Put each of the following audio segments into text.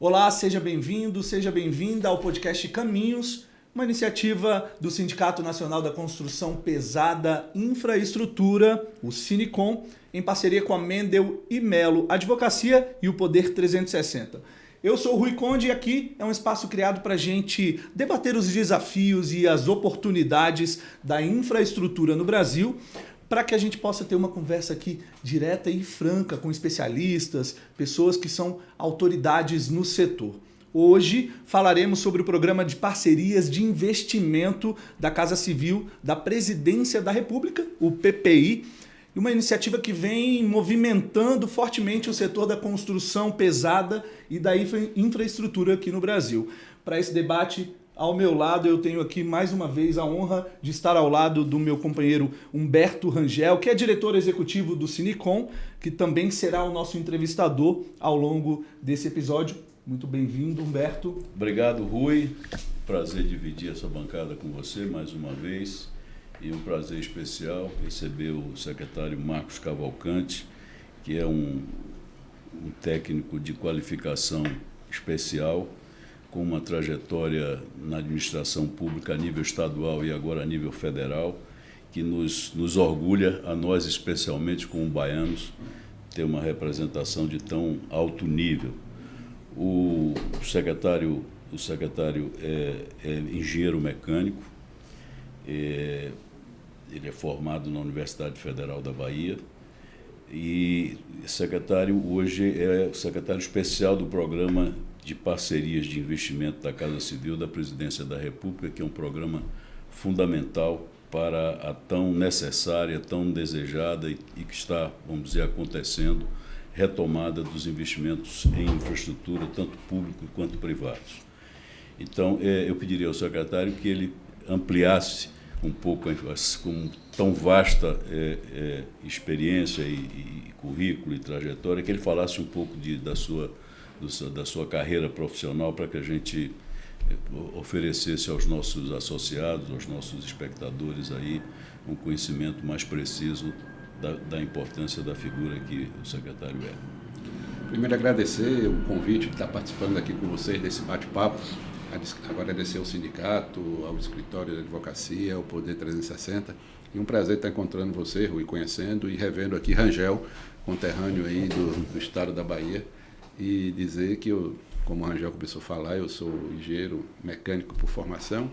Olá, seja bem-vindo, seja bem-vinda ao podcast Caminhos, uma iniciativa do Sindicato Nacional da Construção Pesada Infraestrutura, o Sinicom, em parceria com a Mendel e Melo Advocacia e o Poder 360. Eu sou o Rui Conde e aqui é um espaço criado para a gente debater os desafios e as oportunidades da infraestrutura no Brasil, para que a gente possa ter uma conversa aqui direta e franca com especialistas, pessoas que são autoridades no setor. Hoje falaremos sobre o programa de parcerias de investimento da Casa Civil da Presidência da República, o PPI, e uma iniciativa que vem movimentando fortemente o setor da construção pesada e da infraestrutura aqui no Brasil. Para esse debate, ao meu lado, eu tenho aqui mais uma vez a honra de estar ao lado do meu companheiro Humberto Rangel, que é diretor executivo do Sinicom, que também será o nosso entrevistador ao longo desse episódio. Muito bem-vindo, Humberto. Obrigado, Rui. Prazer dividir essa bancada com você mais uma vez. E um prazer especial receber o secretário Marcos Cavalcante, que é um técnico de qualificação especial, com uma trajetória na administração pública a nível estadual e agora a nível federal, que nos orgulha, a nós especialmente como baianos, ter uma representação de tão alto nível. O secretário é engenheiro mecânico, ele é formado na Universidade Federal da Bahia e secretário hoje é secretário especial do Programa de Parcerias de Investimento da Casa Civil da Presidência da República, que é um programa fundamental para a tão necessária, tão desejada e que está, vamos dizer, acontecendo, retomada dos investimentos em infraestrutura, tanto público quanto privados. Então, eu pediria ao secretário que ele ampliasse um pouco, com tão vasta experiência e currículo e trajetória, que ele falasse um pouco da sua carreira profissional, para que a gente oferecesse aos nossos associados, aos nossos espectadores aí um conhecimento mais preciso da importância da figura que o secretário é. Primeiro, agradecer o convite de estar participando aqui com vocês desse bate-papo. Agradecer ao sindicato, ao escritório de advocacia, ao Poder 360. E um prazer estar encontrando você, Rui, conhecendo e revendo aqui Rangel, conterrâneo aí do estado da Bahia. E dizer que eu, como o Rangel começou a falar, eu sou engenheiro mecânico por formação,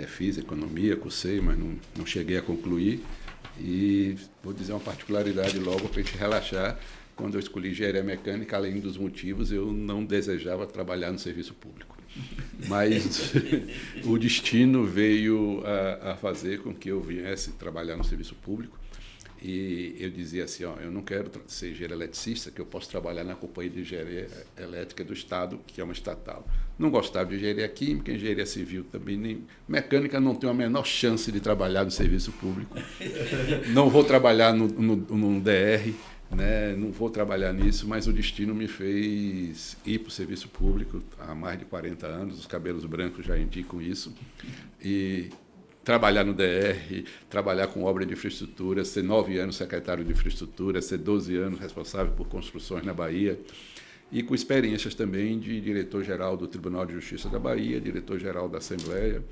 fiz economia, cursei, mas não cheguei a concluir. E vou dizer uma particularidade logo para a gente relaxar. Quando eu escolhi engenharia mecânica, além dos motivos, eu não desejava trabalhar no serviço público. Mas o destino veio a fazer com que eu viesse trabalhar no serviço público. E eu dizia assim, eu não quero ser engenheiro eletricista, que eu posso trabalhar na Companhia de Engenharia Elétrica do Estado, que é uma estatal. Não gostava de engenharia química, engenharia civil também, nem mecânica, não tenho a menor chance de trabalhar no serviço público. Não vou trabalhar no DR, né? Não vou trabalhar nisso, mas o destino me fez ir para o serviço público há mais de 40 anos, os cabelos brancos já indicam isso, e trabalhar no DR, trabalhar com obra de infraestrutura, ser 9 anos secretário de infraestrutura, ser 12 anos responsável por construções na Bahia, e com experiências também de diretor-geral do Tribunal de Justiça da Bahia, diretor-geral da Assembleia,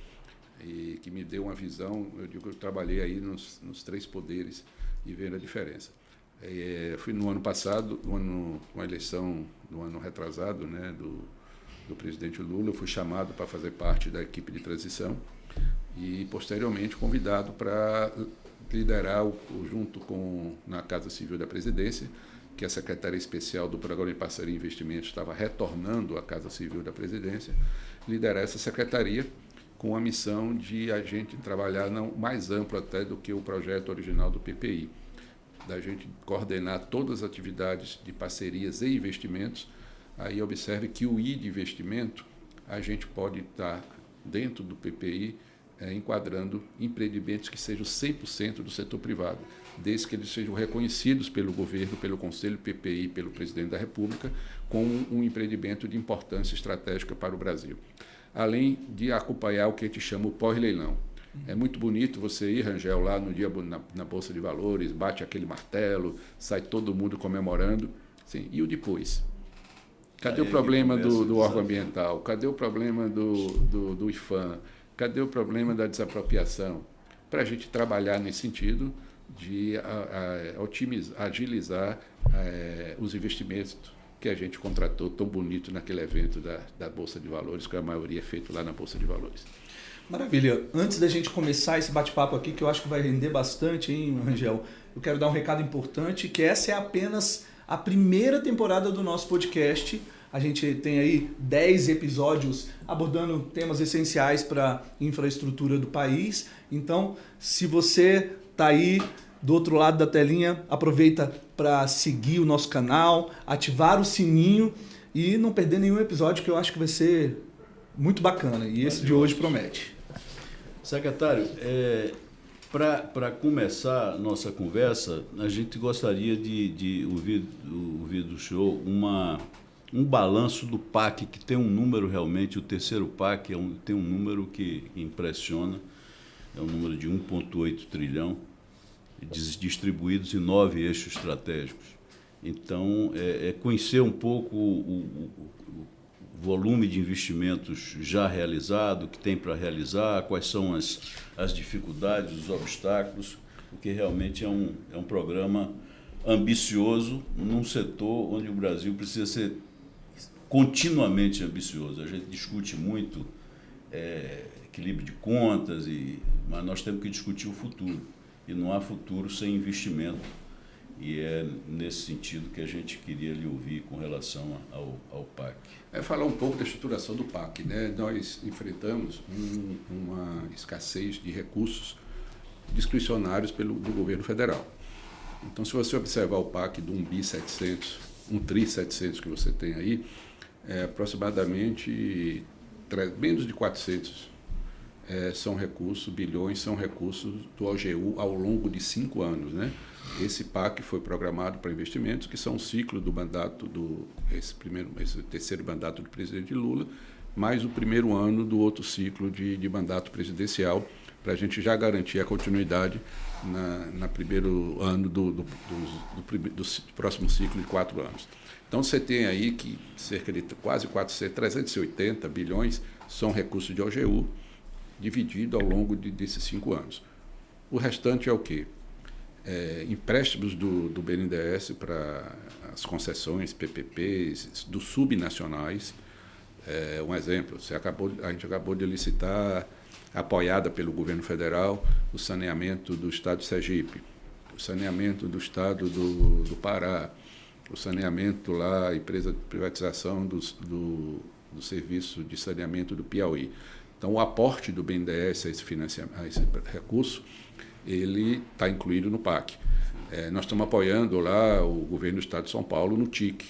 e que me deu uma visão. Eu digo que eu trabalhei aí nos 3 poderes e vendo a diferença. Fui no ano passado, uma eleição no ano retrasado, né, do presidente Lula, eu fui chamado para fazer parte da equipe de transição e, posteriormente, convidado para liderar, junto na Casa Civil da Presidência, que a Secretaria Especial do Programa de Parceria e Investimentos estava retornando à Casa Civil da Presidência, liderar essa secretaria com a missão de a gente trabalhar mais amplo até do que o projeto original do PPI, da gente coordenar todas as atividades de parcerias e investimentos. Aí observe que o I de investimento, a gente pode estar dentro do PPI enquadrando empreendimentos que sejam 100% do setor privado, desde que eles sejam reconhecidos pelo governo, pelo Conselho PPI, pelo Presidente da República, como um empreendimento de importância estratégica para o Brasil. Além de acompanhar o que a gente chama o pós-leilão. É muito bonito você ir, Rangel, lá no dia na Bolsa de Valores, bate aquele martelo, sai todo mundo comemorando. Sim, e o depois? Cadê o problema do órgão ambiental? Cadê o problema do IFAM? Cadê o problema da desapropriação? Para a gente trabalhar nesse sentido de agilizar os investimentos que a gente contratou tão bonito naquele evento da Bolsa de Valores, que a maioria é feito lá na Bolsa de Valores. Maravilha. Antes da gente começar esse bate-papo aqui, que eu acho que vai render bastante, hein, Rangel? Eu quero dar um recado importante, que essa é apenas a primeira temporada do nosso podcast. A gente tem aí 10 episódios abordando temas essenciais para a infraestrutura do país. Então, se você está aí do outro lado da telinha, aproveita para seguir o nosso canal, ativar o sininho e não perder nenhum episódio, que eu acho que vai ser muito bacana. E esse de hoje promete. Secretário, para começar a nossa conversa, a gente gostaria de ouvir do senhor um balanço do PAC, que tem um número realmente, o terceiro PAC tem um número que impressiona, é um número de 1,8 trilhão, distribuídos em 9 eixos estratégicos. Então, conhecer um pouco o volume de investimentos já realizado, que tem para realizar, quais são as dificuldades, os obstáculos, porque realmente é um programa ambicioso num setor onde o Brasil precisa ser continuamente ambicioso. A gente discute muito equilíbrio de contas, mas nós temos que discutir o futuro. E não há futuro sem investimento. E é nesse sentido que a gente queria lhe ouvir com relação ao PAC. Falar um pouco da estruturação do PAC, né? Nós enfrentamos uma escassez de recursos discricionários do governo federal. Então, se você observar o PAC do 1 tri 700 que você tem aí, aproximadamente menos de 400 bilhões são recursos do OGU ao longo de 5 anos, né? Esse PAC foi programado para investimentos que são o ciclo do mandato esse terceiro mandato do presidente Lula, mais o primeiro ano do outro ciclo de mandato presidencial, para a gente já garantir a continuidade no primeiro ano do próximo ciclo de 4 anos. Então, você tem aí que cerca de quase 380 bilhões são recursos de OGU, dividido ao longo desses 5 anos. O restante é o quê? Empréstimos do BNDES para as concessões, PPPs, dos subnacionais. Um exemplo, a gente acabou de licitar, apoiada pelo governo federal, o saneamento do estado de Sergipe, o saneamento do estado do Pará, o saneamento lá, a empresa de privatização do serviço de saneamento do Piauí. Então, o aporte do BNDES a esse recurso, ele está incluído no PAC. Nós estamos apoiando lá o governo do estado de São Paulo no TIC,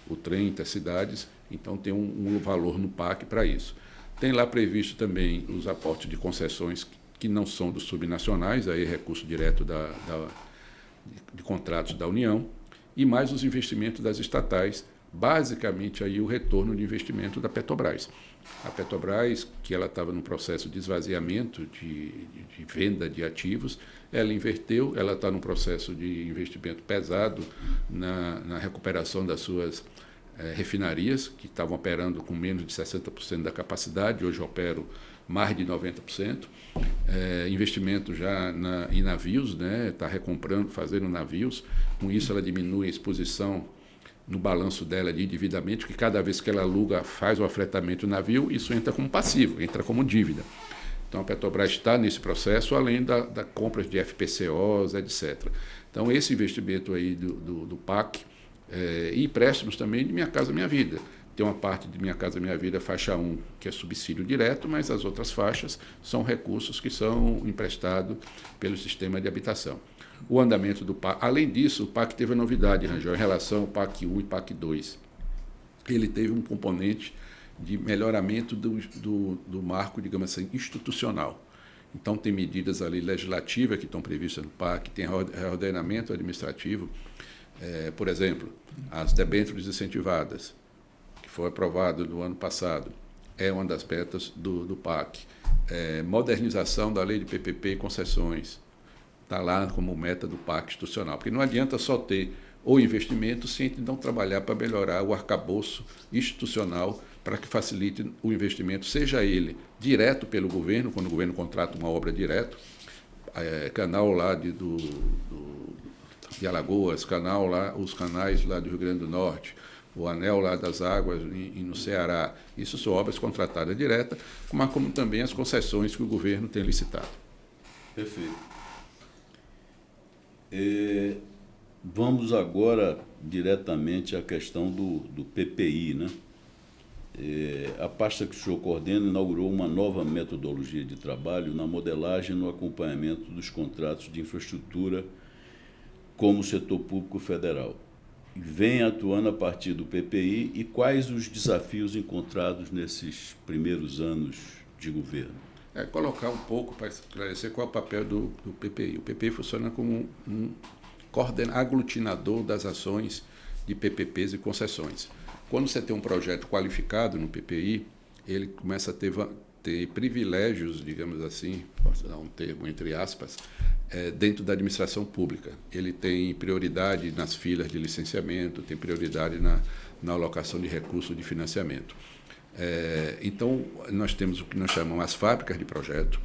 o trem intercidades, então tem um valor no PAC para isso. Tem lá previsto também os aportes de concessões que não são dos subnacionais, aí recurso direto de contratos da União, e mais os investimentos das estatais, basicamente aí o retorno de investimento da Petrobras. A Petrobras, que ela estava num processo de esvaziamento, de venda de ativos, ela inverteu, ela está num processo de investimento pesado na recuperação das suas refinarias, que estavam operando com menos de 60% da capacidade, hoje operam mais de 90%. Investimento já em navios, né? Está recomprando, fazendo navios, com isso ela diminui a exposição no balanço dela de endividamento, que cada vez que ela aluga, faz o afretamento do navio, isso entra como passivo, entra como dívida. Então, a Petrobras está nesse processo, além da compra de FPCOs, etc. Então, esse investimento aí do PAC e empréstimos também de Minha Casa Minha Vida. Tem uma parte de Minha Casa Minha Vida, faixa 1, que é subsídio direto, mas as outras faixas são recursos que são emprestados pelo sistema de habitação. O andamento do PAC. Além disso, o PAC teve a novidade, Rangel, em relação ao PAC 1 e PAC 2. Ele teve um componente de melhoramento do marco, digamos assim, institucional. Então, tem medidas ali legislativas que estão previstas no PAC, tem reordenamento administrativo. Por exemplo, as debêntures incentivadas, que foi aprovado no ano passado, é uma das metas do PAC. Modernização da lei de PPP e concessões. está lá como meta do Parque Institucional. Porque não adianta só ter o investimento sem a gente não trabalhar para melhorar o arcabouço institucional para que facilite o investimento, seja ele direto pelo governo, quando o governo contrata uma obra direto, canal lá de Alagoas, canal lá, os canais lá do Rio Grande do Norte, o anel lá das águas no Ceará. Isso são obras contratadas diretas, mas como também as concessões que o governo tem licitado. Perfeito. Vamos agora diretamente à questão do PPI, né? A pasta que o senhor coordena inaugurou uma nova metodologia de trabalho na modelagem e no acompanhamento dos contratos de infraestrutura como setor público federal. Vem atuando a partir do PPI e quais os desafios encontrados nesses primeiros anos de governo? Colocar um pouco para esclarecer qual é o papel do PPI. O PPI funciona como um aglutinador das ações de PPPs e concessões. Quando você tem um projeto qualificado no PPI, ele começa a ter privilégios, digamos assim, posso dar um termo entre aspas, dentro da administração pública. Ele tem prioridade nas filas de licenciamento, tem prioridade na alocação de recursos de financiamento. Então, nós temos o que nós chamamos as fábricas de projeto.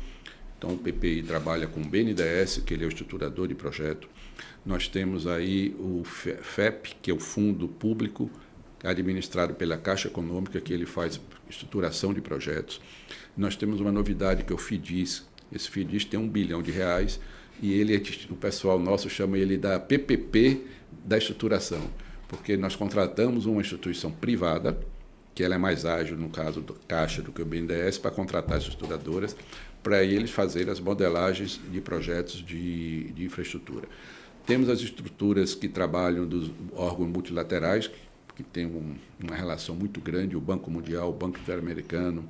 Então, o PPI trabalha com o BNDES, que ele é o estruturador de projeto. Nós temos aí o FEP, que é o Fundo Público, administrado pela Caixa Econômica, que ele faz estruturação de projetos. Nós temos uma novidade, que é o FIDIS. Esse FIDIS tem R$1 bilhão, e o pessoal nosso chama ele da PPP da estruturação, porque nós contratamos uma instituição privada, que ela é mais ágil, no caso do Caixa, do que o BNDES, para contratar as estruturadoras, para eles fazerem as modelagens de projetos de infraestrutura. Temos as estruturas que trabalham dos órgãos multilaterais, que tem uma relação muito grande, o Banco Mundial, o Banco Interamericano,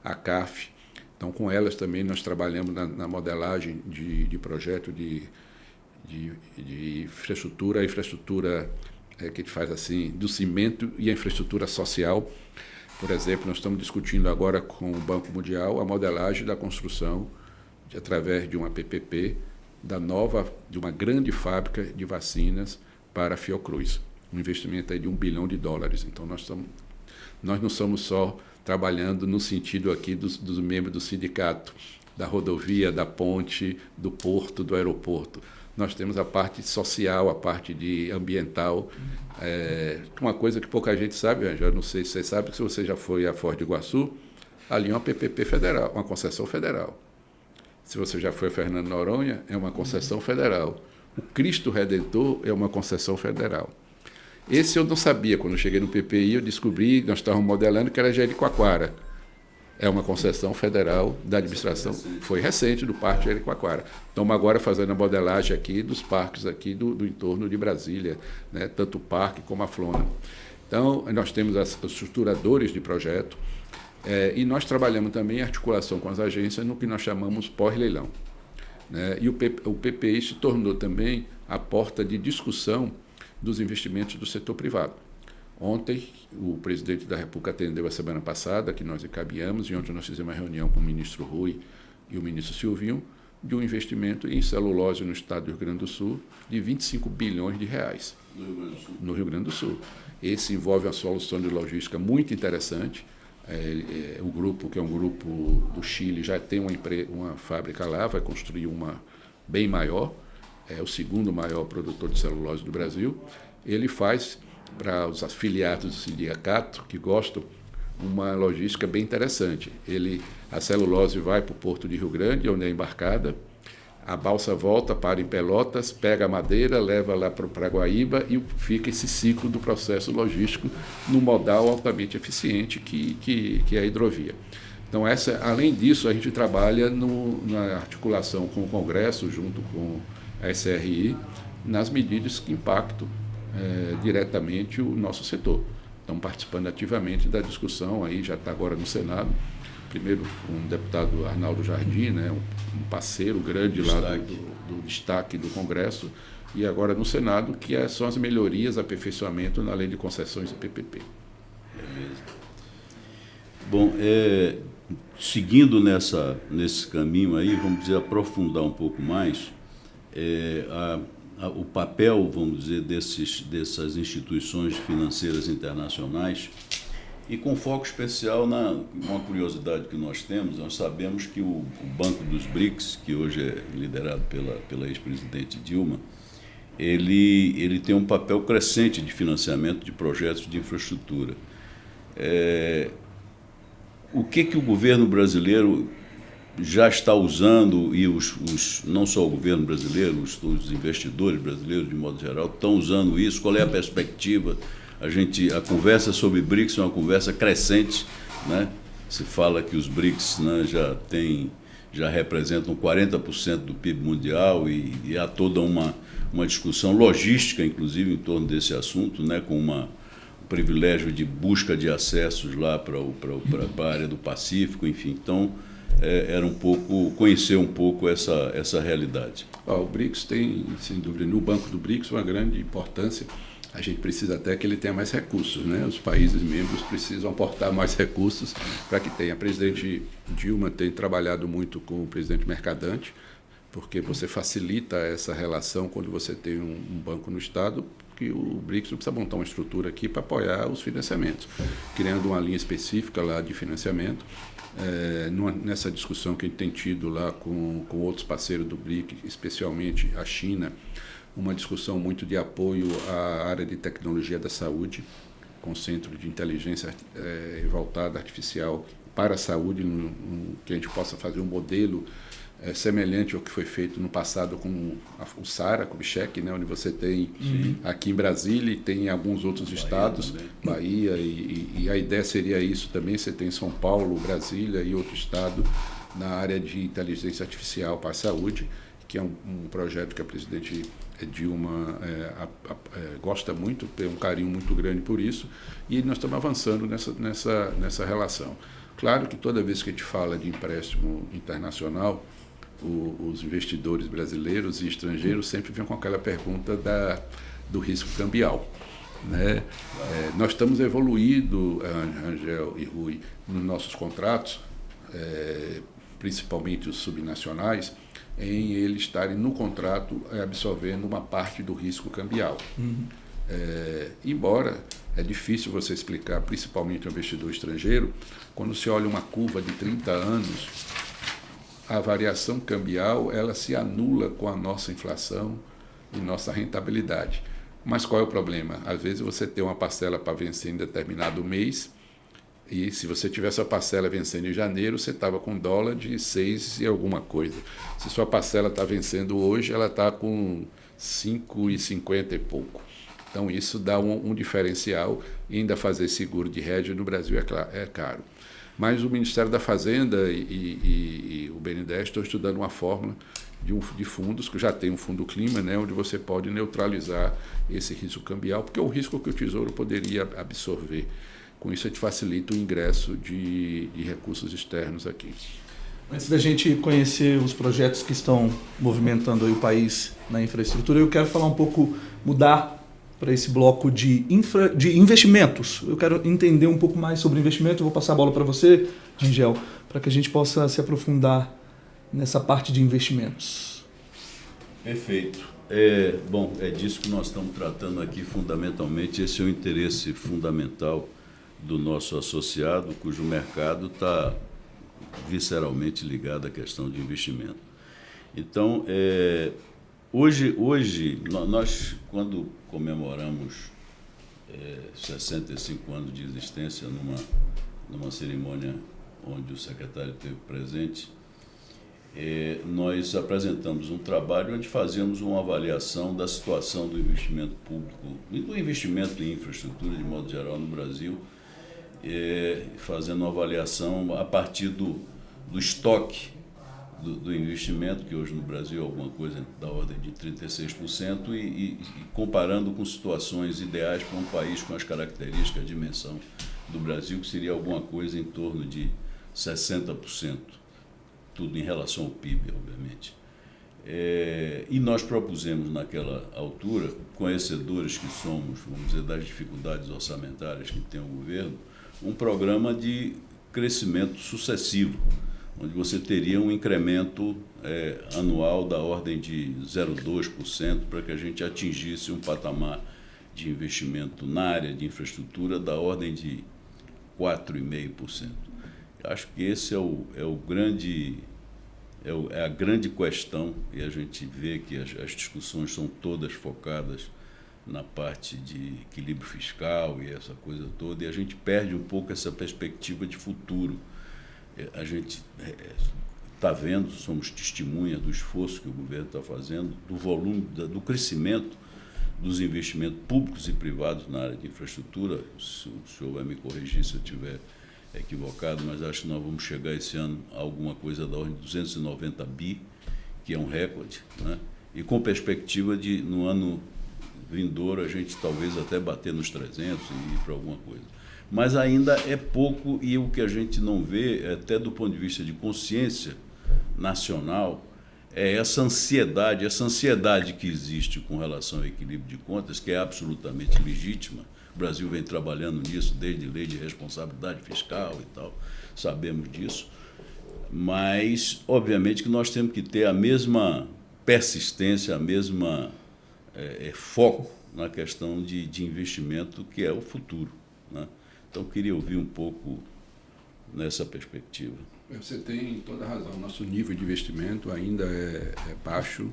a CAF. Então, com elas também nós trabalhamos na modelagem de projeto de infraestrutura, a infraestrutura que a gente faz assim, do cimento e a infraestrutura social. Por exemplo, nós estamos discutindo agora com o Banco Mundial a modelagem da construção, através de uma PPP, de uma grande fábrica de vacinas para a Fiocruz. Um investimento aí de $1 bilhão. Então, nós não somos só trabalhando no sentido aqui dos membros do sindicato, da rodovia, da ponte, do porto, do aeroporto. Nós temos a parte social, a parte ambiental. Uma coisa que pouca gente sabe, Ângela, não sei se você sabe, que se você já foi a Foz do Iguaçu, ali é uma PPP federal, uma concessão federal. Se você já foi a Fernando de Noronha, é uma concessão federal. O Cristo Redentor é uma concessão federal. Esse eu não sabia. Quando eu cheguei no PPI, eu descobri, nós estávamos modelando, que era Jericoacoara. É uma concessão federal da administração. Foi recente, do Parque Jericoacoara. Estamos agora fazendo a modelagem aqui dos parques aqui do entorno de Brasília, né? Tanto o parque como a Flona. Então, nós temos os estruturadores de projeto e nós trabalhamos também em articulação com as agências no que nós chamamos pós-leilão, né? E o PPI se tornou também a porta de discussão dos investimentos do setor privado. Ontem, o presidente da República atendeu a semana passada, que nós encaminhamos, e ontem nós fizemos uma reunião com o ministro Rui e o ministro Silvinho, de um investimento em celulose no estado do Rio Grande do Sul de R$25 bilhões. No Rio Grande do Sul. Esse envolve uma solução de logística muito interessante. O grupo, que é um grupo do Chile, já tem uma fábrica lá, vai construir uma bem maior. É o segundo maior produtor de celulose do Brasil. Ele faz, para os afiliados do sindicato que gostam, uma logística bem interessante. A celulose vai para o porto de Rio Grande, onde é embarcada, a balsa volta, para em Pelotas, pega a madeira, leva lá para Guaíba e fica esse ciclo do processo logístico num modal altamente eficiente que é a hidrovia. Então, além disso, a gente trabalha na articulação com o Congresso, junto com a SRI, nas medidas que impactam diretamente o nosso setor. Estamos participando ativamente da discussão, aí já está agora no Senado, primeiro com o deputado Arnaldo Jardim, né, um parceiro grande lá do destaque do Congresso, e agora no Senado, que são as melhorias, aperfeiçoamento na lei de concessões e PPP. Beleza. Bom, seguindo nesse caminho aí, vamos dizer, aprofundar um pouco mais, o papel, vamos dizer, dessas instituições financeiras internacionais, e com foco especial uma curiosidade que nós temos. Nós sabemos que o Banco dos BRICS, que hoje é liderado pela ex-presidente Dilma, ele tem um papel crescente de financiamento de projetos de infraestrutura. O que o governo brasileiro já está usando, e não só o governo brasileiro, os investidores brasileiros, de modo geral, estão usando isso? Qual é a perspectiva? A conversa sobre BRICS é uma conversa crescente, né? Se fala que os BRICS, né, já representam 40% do PIB mundial, e há toda uma discussão logística, inclusive, em torno desse assunto, né, com um privilégio de busca de acessos lá para a área do Pacífico, enfim. Então, era conhecer um pouco essa realidade. O BRICS tem, sem dúvida, no Banco do BRICS, uma grande importância. A gente precisa até que ele tenha mais recursos, né? Os países membros precisam aportar mais recursos para que tenha. A presidente Dilma tem trabalhado muito com o presidente Mercadante, porque você facilita essa relação quando você tem um banco no Estado, que o BRICS não precisa montar uma estrutura aqui para apoiar os financiamentos, criando uma linha específica lá de financiamento. Nessa discussão que a gente tem tido lá com outros parceiros do BRICS, especialmente a China, uma discussão muito de apoio à área de tecnologia da saúde, com centro de inteligência voltada artificial para a saúde, que a gente possa fazer um modelo semelhante ao que foi feito no passado com o SARA, com o Bichec, né, onde você tem aqui em Brasília e tem em alguns outros estados, Bahia, e a ideia seria isso também. Você tem São Paulo, Brasília e outro estado na área de inteligência artificial para a saúde, que é um projeto que a presidente Dilma gosta muito, tem um carinho muito grande por isso, e nós estamos avançando nessa relação. Claro que toda vez que a gente fala de empréstimo internacional, os investidores brasileiros e estrangeiros sempre vêm com aquela pergunta do risco cambial, né? Nós estamos evoluindo, Angel e Rui, nos nossos contratos, principalmente os subnacionais, em eles estarem no contrato absorvendo uma parte do risco cambial. Embora é difícil você explicar, principalmente ao investidor estrangeiro, quando se olha uma curva de 30 anos, a variação cambial ela se anula com a nossa inflação e nossa rentabilidade. Mas qual é o problema? Às vezes você tem uma parcela para vencer em determinado mês, e se você tivesse a parcela vencendo em janeiro, você estava com dólar de 6 e alguma coisa. Se sua parcela está vencendo hoje, ela está com 5,50 e pouco. Então isso dá um diferencial, e ainda fazer seguro de hedge no Brasil é caro. Mas o Ministério da Fazenda e o BNDES estão estudando uma fórmula de fundos, que já tem um fundo clima, né, onde você pode neutralizar esse risco cambial, porque é o risco que o Tesouro poderia absorver. Com isso, a gente facilita o ingresso de recursos externos aqui. Antes da gente conhecer os projetos que estão movimentando aí o país na infraestrutura, eu quero falar um pouco, mudar para esse bloco de investimentos. Eu quero entender um pouco mais sobre investimento. Eu vou passar a bola para você, Angel, para que a gente possa se aprofundar nessa parte de investimentos. Perfeito. Bom, é disso que nós estamos tratando aqui fundamentalmente. Esse é o interesse fundamental do nosso associado, cujo mercado está visceralmente ligado à questão de investimento. Então, hoje nós, quando comemoramos 65 anos de existência numa cerimônia onde o secretário esteve presente, nós apresentamos um trabalho onde fazíamos uma avaliação da situação do investimento público e do investimento em infraestrutura, de modo geral, no Brasil, fazendo uma avaliação a partir do estoque do investimento, que hoje no Brasil é alguma coisa da ordem de 36%, e comparando com situações ideais para um país com as características, a dimensão do Brasil, que seria alguma coisa em torno de 60%, tudo em relação ao PIB, obviamente. E nós propusemos naquela altura, conhecedores que somos, vamos dizer, das dificuldades orçamentárias que tem o governo, um programa de crescimento sucessivo, onde você teria um incremento anual da ordem de 0,2% para que a gente atingisse um patamar de investimento na área de infraestrutura da ordem de 4,5%. Acho que esse é a grande questão, e a gente vê que as discussões são todas focadas na parte de equilíbrio fiscal e essa coisa toda, e a gente perde um pouco essa perspectiva de futuro. A gente está vendo, somos testemunha do esforço que o governo está fazendo, do volume, do crescimento dos investimentos públicos e privados na área de infraestrutura. O senhor vai me corrigir se eu estiver equivocado, mas acho que nós vamos chegar esse ano a alguma coisa da ordem de 290 bi, que é um recorde, né? E com perspectiva de, no ano vindouro, a gente talvez até bater nos 300 e ir para alguma coisa. Mas ainda é pouco, e o que a gente não vê, até do ponto de vista de consciência nacional, é essa ansiedade que existe com relação ao equilíbrio de contas, que é absolutamente legítima. O Brasil vem trabalhando nisso desde lei de responsabilidade fiscal e tal, sabemos disso, mas, obviamente, que nós temos que ter a mesma persistência, a mesma foco na questão de investimento, que é o futuro, né? Então, queria ouvir um pouco nessa perspectiva. Você tem toda a razão. Nosso nível de investimento ainda é baixo,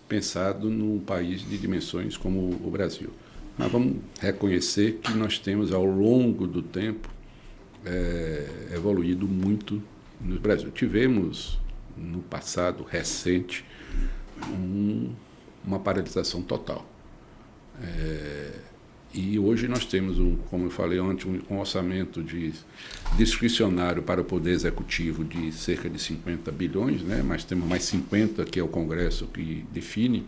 pensado num país de dimensões como o Brasil. Mas vamos reconhecer que nós temos, ao longo do tempo, evoluído muito no Brasil. Tivemos, no passado recente, uma paralisação total. E hoje nós temos, como eu falei antes, um orçamento discricionário para o Poder Executivo de cerca de 50 bilhões, né? Mas temos mais 50, que é o Congresso que define.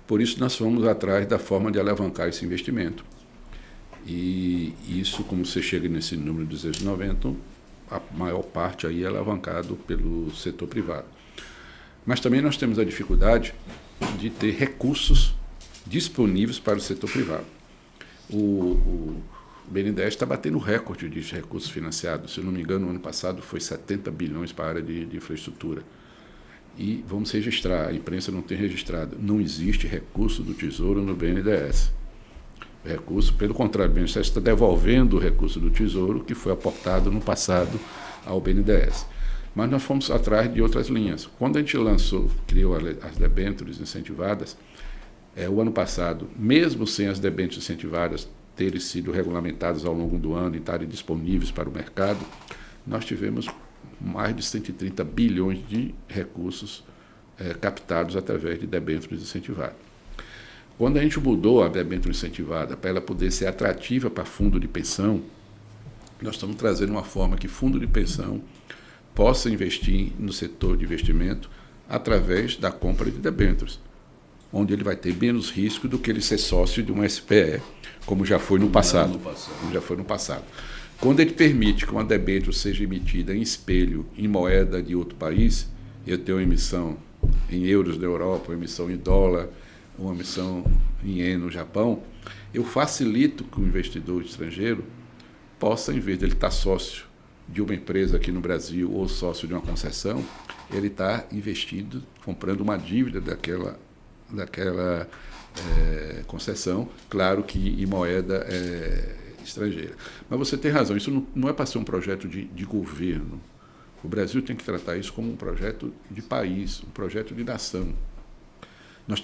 Por isso, nós fomos atrás da forma de alavancar esse investimento. E isso, como você chega nesse número de 290, a maior parte aí é alavancado pelo setor privado. Mas também nós temos a dificuldade de ter recursos disponíveis para o setor privado. O BNDES está batendo recorde de recursos financiados. Se eu não me engano, no ano passado foi 70 bilhões para a área de infraestrutura. E vamos registrar, a imprensa não tem registrado, não existe recurso do Tesouro no BNDES. Recurso, pelo contrário, o BNDES está devolvendo o recurso do Tesouro que foi aportado no passado ao BNDES. Mas nós fomos atrás de outras linhas. Quando a gente criou as debêntures incentivadas, o ano passado, mesmo sem as debêntures incentivadas terem sido regulamentadas ao longo do ano e estarem disponíveis para o mercado, nós tivemos mais de 130 bilhões de recursos captados através de debêntures incentivadas. Quando a gente mudou a debênture incentivada para ela poder ser atrativa para fundo de pensão, nós estamos trazendo uma forma que fundo de pensão possa investir no setor de investimento através da compra de debêntures, onde ele vai ter menos risco do que ele ser sócio de uma SPE, como já foi no passado. Quando ele permite que uma debênture seja emitida em espelho, em moeda de outro país, eu tenho uma emissão em euros da Europa, uma emissão em dólar, uma emissão em ien no Japão, eu facilito que o investidor estrangeiro possa, em vez de ele estar sócio de uma empresa aqui no Brasil ou sócio de uma concessão, ele está investindo, comprando uma dívida daquela concessão, claro que em moeda estrangeira. Mas você tem razão, isso não é para ser um projeto de governo. O Brasil tem que tratar isso como um projeto de país, um projeto de nação. Nós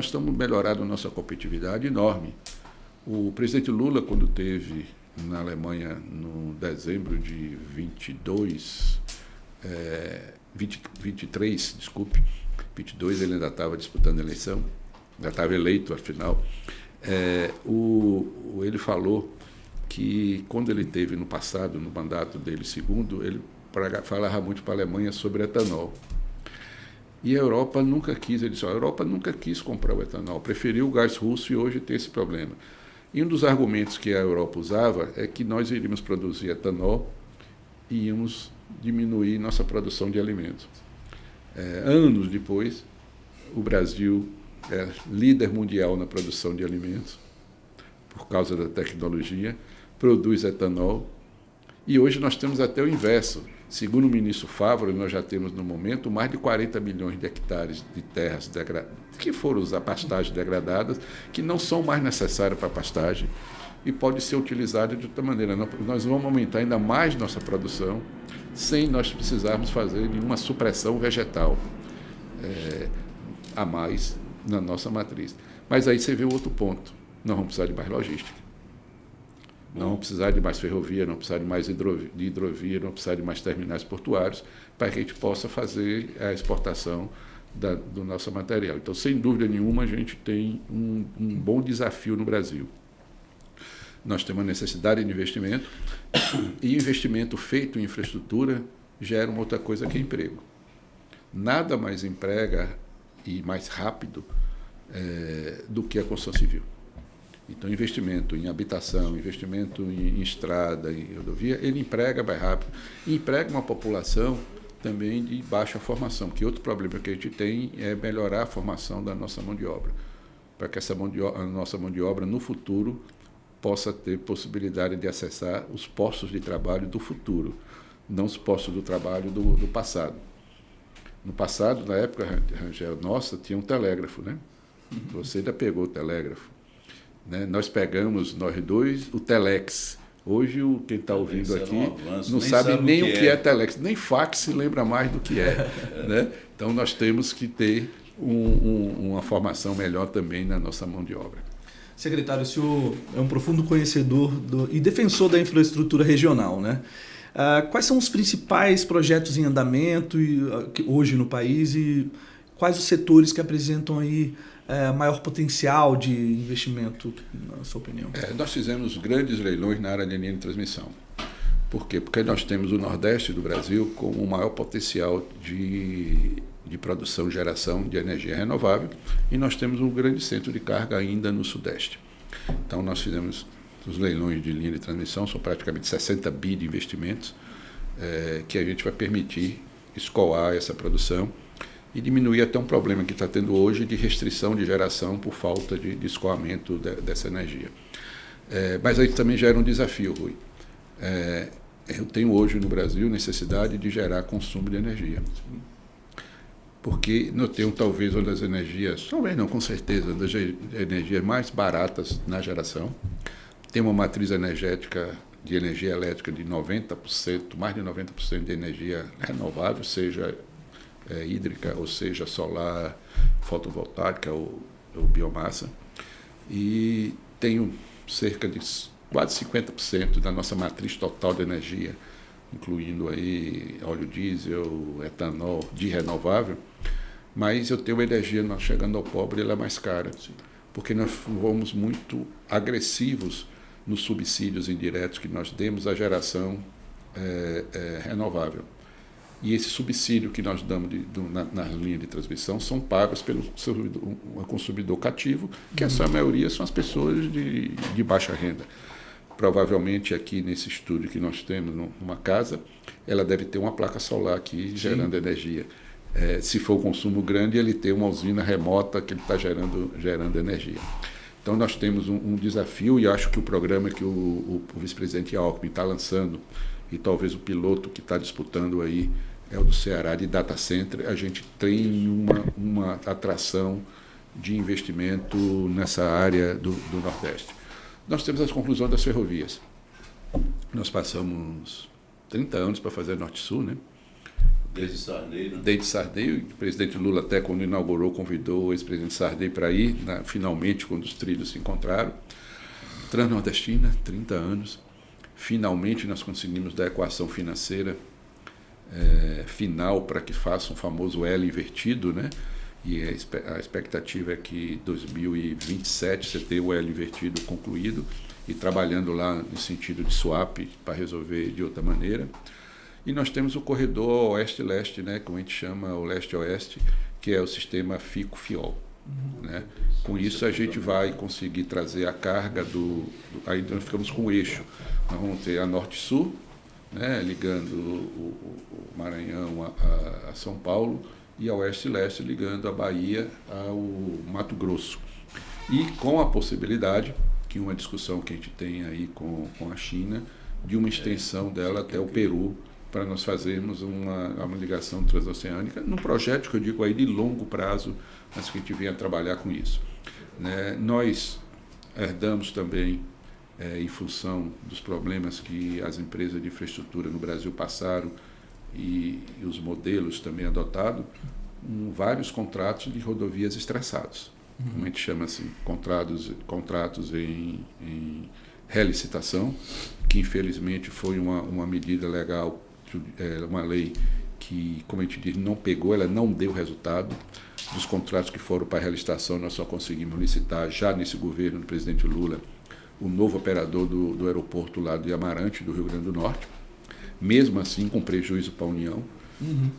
estamos melhorando a nossa competitividade enorme. O presidente Lula, quando esteve na Alemanha no dezembro de 22 ele ainda estava disputando a eleição, já estava eleito, afinal. Ele falou que, quando ele teve no passado, no mandato dele segundo, ele falava muito para a Alemanha sobre etanol. E a Europa nunca quis, ele disse, a Europa nunca quis comprar o etanol, preferiu o gás russo e hoje tem esse problema. E um dos argumentos que a Europa usava é que nós iríamos produzir etanol e íamos diminuir nossa produção de alimentos. Anos depois, o Brasil é líder mundial na produção de alimentos, por causa da tecnologia, produz etanol, e hoje nós temos até o inverso. Segundo o ministro Fávaro, nós já temos no momento mais de 40 milhões de hectares de terras que foram usar pastagens degradadas, que não são mais necessárias para pastagem e pode ser utilizada de outra maneira. Nós vamos aumentar ainda mais nossa produção sem nós precisarmos fazer nenhuma supressão vegetal a mais na nossa matriz. Mas aí você vê o outro ponto. Nós vamos precisar de mais logística. Não vamos precisar de mais ferrovia, não precisar de mais de hidrovia, não precisar de mais terminais portuários para que a gente possa fazer a exportação do nosso material. Então, sem dúvida nenhuma, a gente tem um bom desafio no Brasil. Nós temos uma necessidade de investimento e investimento feito em infraestrutura gera uma outra coisa que é emprego. Nada mais emprega e mais rápido do que a construção civil. Então, investimento em habitação, investimento em estrada, em rodovia, ele emprega mais rápido e emprega uma população também de baixa formação, que outro problema que a gente tem é melhorar a formação da nossa mão de obra, para que a nossa mão de obra, no futuro, possa ter possibilidade de acessar os postos de trabalho do futuro, não os postos do trabalho do passado. No passado, na época, Rangel, nossa, tinha um telégrafo, né? Você ainda pegou o telégrafo. Né? Nós pegamos, nós dois, o telex. Hoje, quem está ouvindo aqui não sabe nem o que é telex, nem fax se lembra mais do que é. Né? Então, nós temos que ter uma formação melhor também na nossa mão de obra. Secretário, o senhor é um profundo conhecedor e defensor da infraestrutura regional, né? Quais são os principais projetos em andamento hoje no país e quais os setores que apresentam aí maior potencial de investimento, na sua opinião? Nós fizemos grandes leilões na área de linha de transmissão. Por quê? Porque nós temos o Nordeste do Brasil com o maior potencial de produção e geração de energia renovável e nós temos um grande centro de carga ainda no Sudeste. Então, nós fizemos os leilões de linha de transmissão, são praticamente 60 bi de investimentos, que a gente vai permitir escoar essa produção e diminuir até um problema que está tendo hoje de restrição de geração por falta de escoamento dessa energia. Mas aí também gera um desafio, Rui. Eu tenho hoje no Brasil necessidade de gerar consumo de energia. Porque nós temos talvez uma das energias, talvez não, com certeza, das energias mais baratas na geração. Tem uma matriz energética de energia elétrica de 90%, mais de 90% de energia renovável, seja hídrica, ou seja solar, fotovoltaica ou biomassa. E tenho cerca de quase 50% da nossa matriz total de energia, incluindo aí óleo diesel, etanol, de renovável, mas eu tenho uma energia, nós chegando ao pobre, ela é mais cara, porque nós fomos muito agressivos nos subsídios indiretos que nós demos à geração renovável. E esse subsídio que nós damos na linha de transmissão são pagos pelo consumidor cativo, que a sua maioria são as pessoas de baixa renda. Provavelmente aqui nesse estúdio que nós temos, numa casa, ela deve ter uma placa solar aqui gerando energia. Se for um consumo grande, ele tem uma usina remota que ele está gerando energia. Então nós temos um desafio e acho que o programa que o vice-presidente Alckmin está lançando e talvez o piloto que está disputando aí é o do Ceará de data center, a gente tem uma atração de investimento nessa área do Nordeste. Nós temos as conclusões das ferrovias. Nós passamos 30 anos para fazer Norte-Sul, né? Desde Sarney, né? Desde Sarney, o presidente Lula até quando inaugurou convidou o ex-presidente Sarney para ir, finalmente quando os trilhos se encontraram. Transnordestina, 30 anos. Finalmente nós conseguimos dar a equação financeira final para que faça um famoso L invertido, né? E a expectativa é que 2027 você tenha o L invertido concluído e trabalhando lá no sentido de swap para resolver de outra maneira. E nós temos o corredor oeste-leste, né, como a gente chama o leste-oeste, que é o sistema FICO-FIOL. Né? Com isso a gente vai conseguir trazer a carga aí nós ficamos com o eixo. Nós vamos ter a norte-sul, né, ligando o Maranhão a São Paulo, e a oeste-leste ligando a Bahia ao Mato Grosso. E com a possibilidade, que uma discussão que a gente tem aí com a China, de uma extensão dela até o Peru para nós fazermos uma ligação transoceânica num projeto que eu digo aí de longo prazo, mas que a gente venha trabalhar com isso. Né? Nós herdamos também, em função dos problemas que as empresas de infraestrutura no Brasil passaram e os modelos também adotados, vários contratos de rodovias estressados. Como a gente chama assim, contratos em relicitação, que infelizmente foi uma medida legal, uma lei que, como a gente diz, não pegou, ela não deu resultado. Dos contratos que foram para a relicitação, nós só conseguimos licitar, já nesse governo do presidente Lula, o novo operador do aeroporto lá de Amarante, do Rio Grande do Norte, mesmo assim com prejuízo para a União,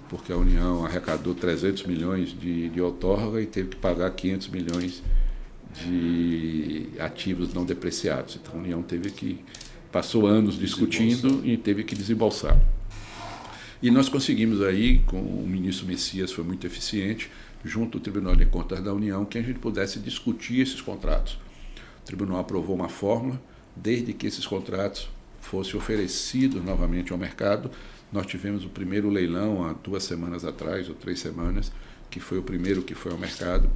porque a União arrecadou 300 milhões de outorga e teve que pagar 500 milhões de ativos não depreciados. Então a União passou anos discutindo e teve que desembolsar. E nós conseguimos aí, com o ministro Messias, foi muito eficiente, junto ao Tribunal de Contas da União, que a gente pudesse discutir esses contratos. O tribunal aprovou uma fórmula, desde que esses contratos fossem oferecidos novamente ao mercado. Nós tivemos o primeiro leilão há 2 semanas atrás, ou 3 semanas, que foi o primeiro que foi ao mercado.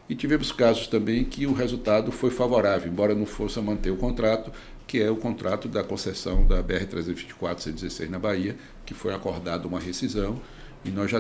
E tivemos casos também que o resultado foi favorável, embora não fosse a manter o contrato, que é o contrato da concessão da BR-324-116 na Bahia, que foi acordada uma rescisão, e nós já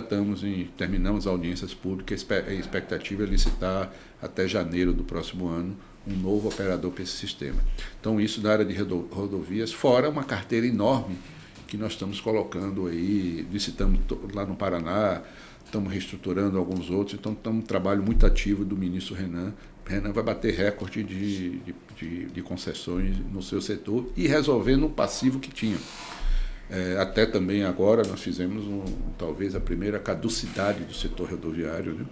terminamos audiências públicas, a expectativa é licitar até janeiro do próximo ano um novo operador para esse sistema. Então isso na área de rodovias, fora uma carteira enorme que nós estamos colocando aí, licitamos lá no Paraná, estamos reestruturando alguns outros, então estamos um trabalho muito ativo do ministro Renan. Renan vai bater recorde de concessões no seu setor e resolvendo um passivo que tinha. Até também agora nós fizemos talvez a primeira caducidade do setor rodoviário, né?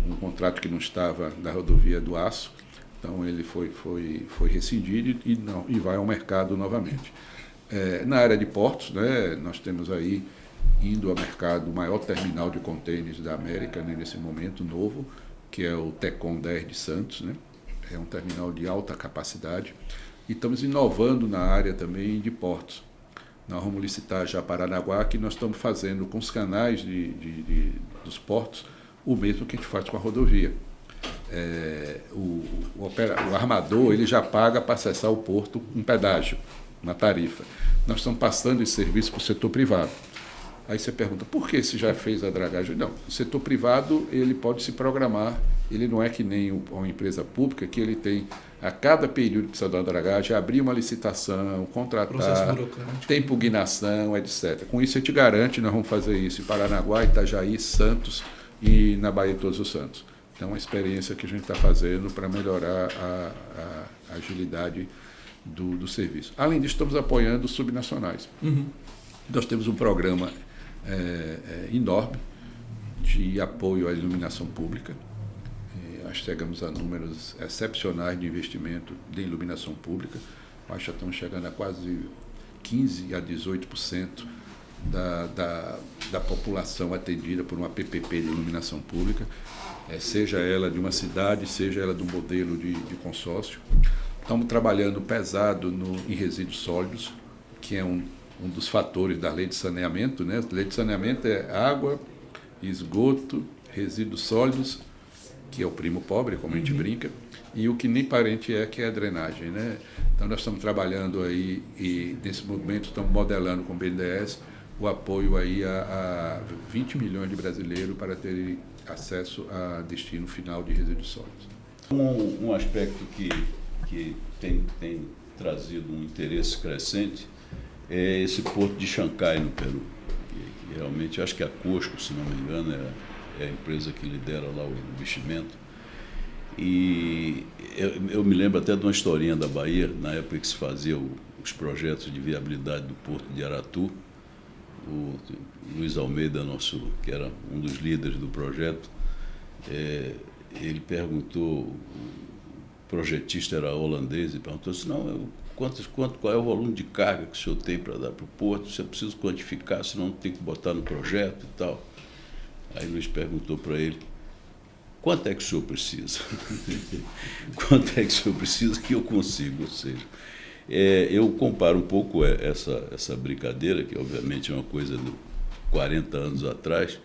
Um contrato que não estava da rodovia do Aço, então ele foi rescindido e vai ao mercado novamente. Na área de portos, né, nós temos aí indo ao mercado o maior terminal de contêineres da América, né, nesse momento novo, que é o Tecon 10 de Santos, né? É um terminal de alta capacidade. E estamos inovando na área também de portos. Nós vamos licitar já Paranaguá, que nós estamos fazendo com os canais dos portos o mesmo que a gente faz com a rodovia. O armador ele já paga para acessar o porto um pedágio, uma tarifa. Nós estamos passando esse serviço para o setor privado. Aí você pergunta, por que se já fez a dragagem? Não, o setor privado ele pode se programar, ele não é que nem uma empresa pública, que ele tem, a cada período que precisa dar uma dragagem, abrir uma licitação, contratar, tem impugnação, etc. Com isso a gente garante, nós vamos fazer isso em Paranaguá, Itajaí, Santos e na Bahia de Todos os Santos. Então é uma experiência que a gente está fazendo para melhorar a agilidade do serviço. Além disso, estamos apoiando os subnacionais. Nós temos um programa enorme de apoio à iluminação pública. Nós chegamos a números excepcionais de investimento de iluminação pública. Nós já estamos chegando a quase 15% a 18% da população atendida por uma PPP de iluminação pública, seja ela de uma cidade, seja ela de um modelo de consórcio. Estamos trabalhando pesado em resíduos sólidos, que é um dos fatores da lei de saneamento, né? A lei de saneamento é água, esgoto, resíduos sólidos, que é o primo pobre, como a gente brinca, e o que nem parente que é a drenagem, né? Então nós estamos trabalhando aí e nesse momento estamos modelando com o BNDES o apoio aí a 20 milhões de brasileiros para terem acesso a destino final de resíduos sólidos. Um aspecto que tem trazido um interesse crescente é esse porto de Chancay, no Peru. Que realmente, acho que a Cosco, se não me engano, é a empresa que lidera lá o investimento. E eu me lembro até de uma historinha da Bahia, na época que se fazia os projetos de viabilidade do porto de Aratu. O Luiz Almeida, que era um dos líderes do projeto, ele perguntou, o projetista era holandês, e perguntou assim, qual é o volume de carga que o senhor tem para dar para o porto? Você precisa quantificar, senão tem que botar no projeto e tal. Aí Luiz perguntou para ele, quanto é que o senhor precisa? Quanto é que o senhor precisa que eu consigo? Ou seja, Eu comparo um pouco essa brincadeira, que obviamente é uma coisa de 40 anos atrás,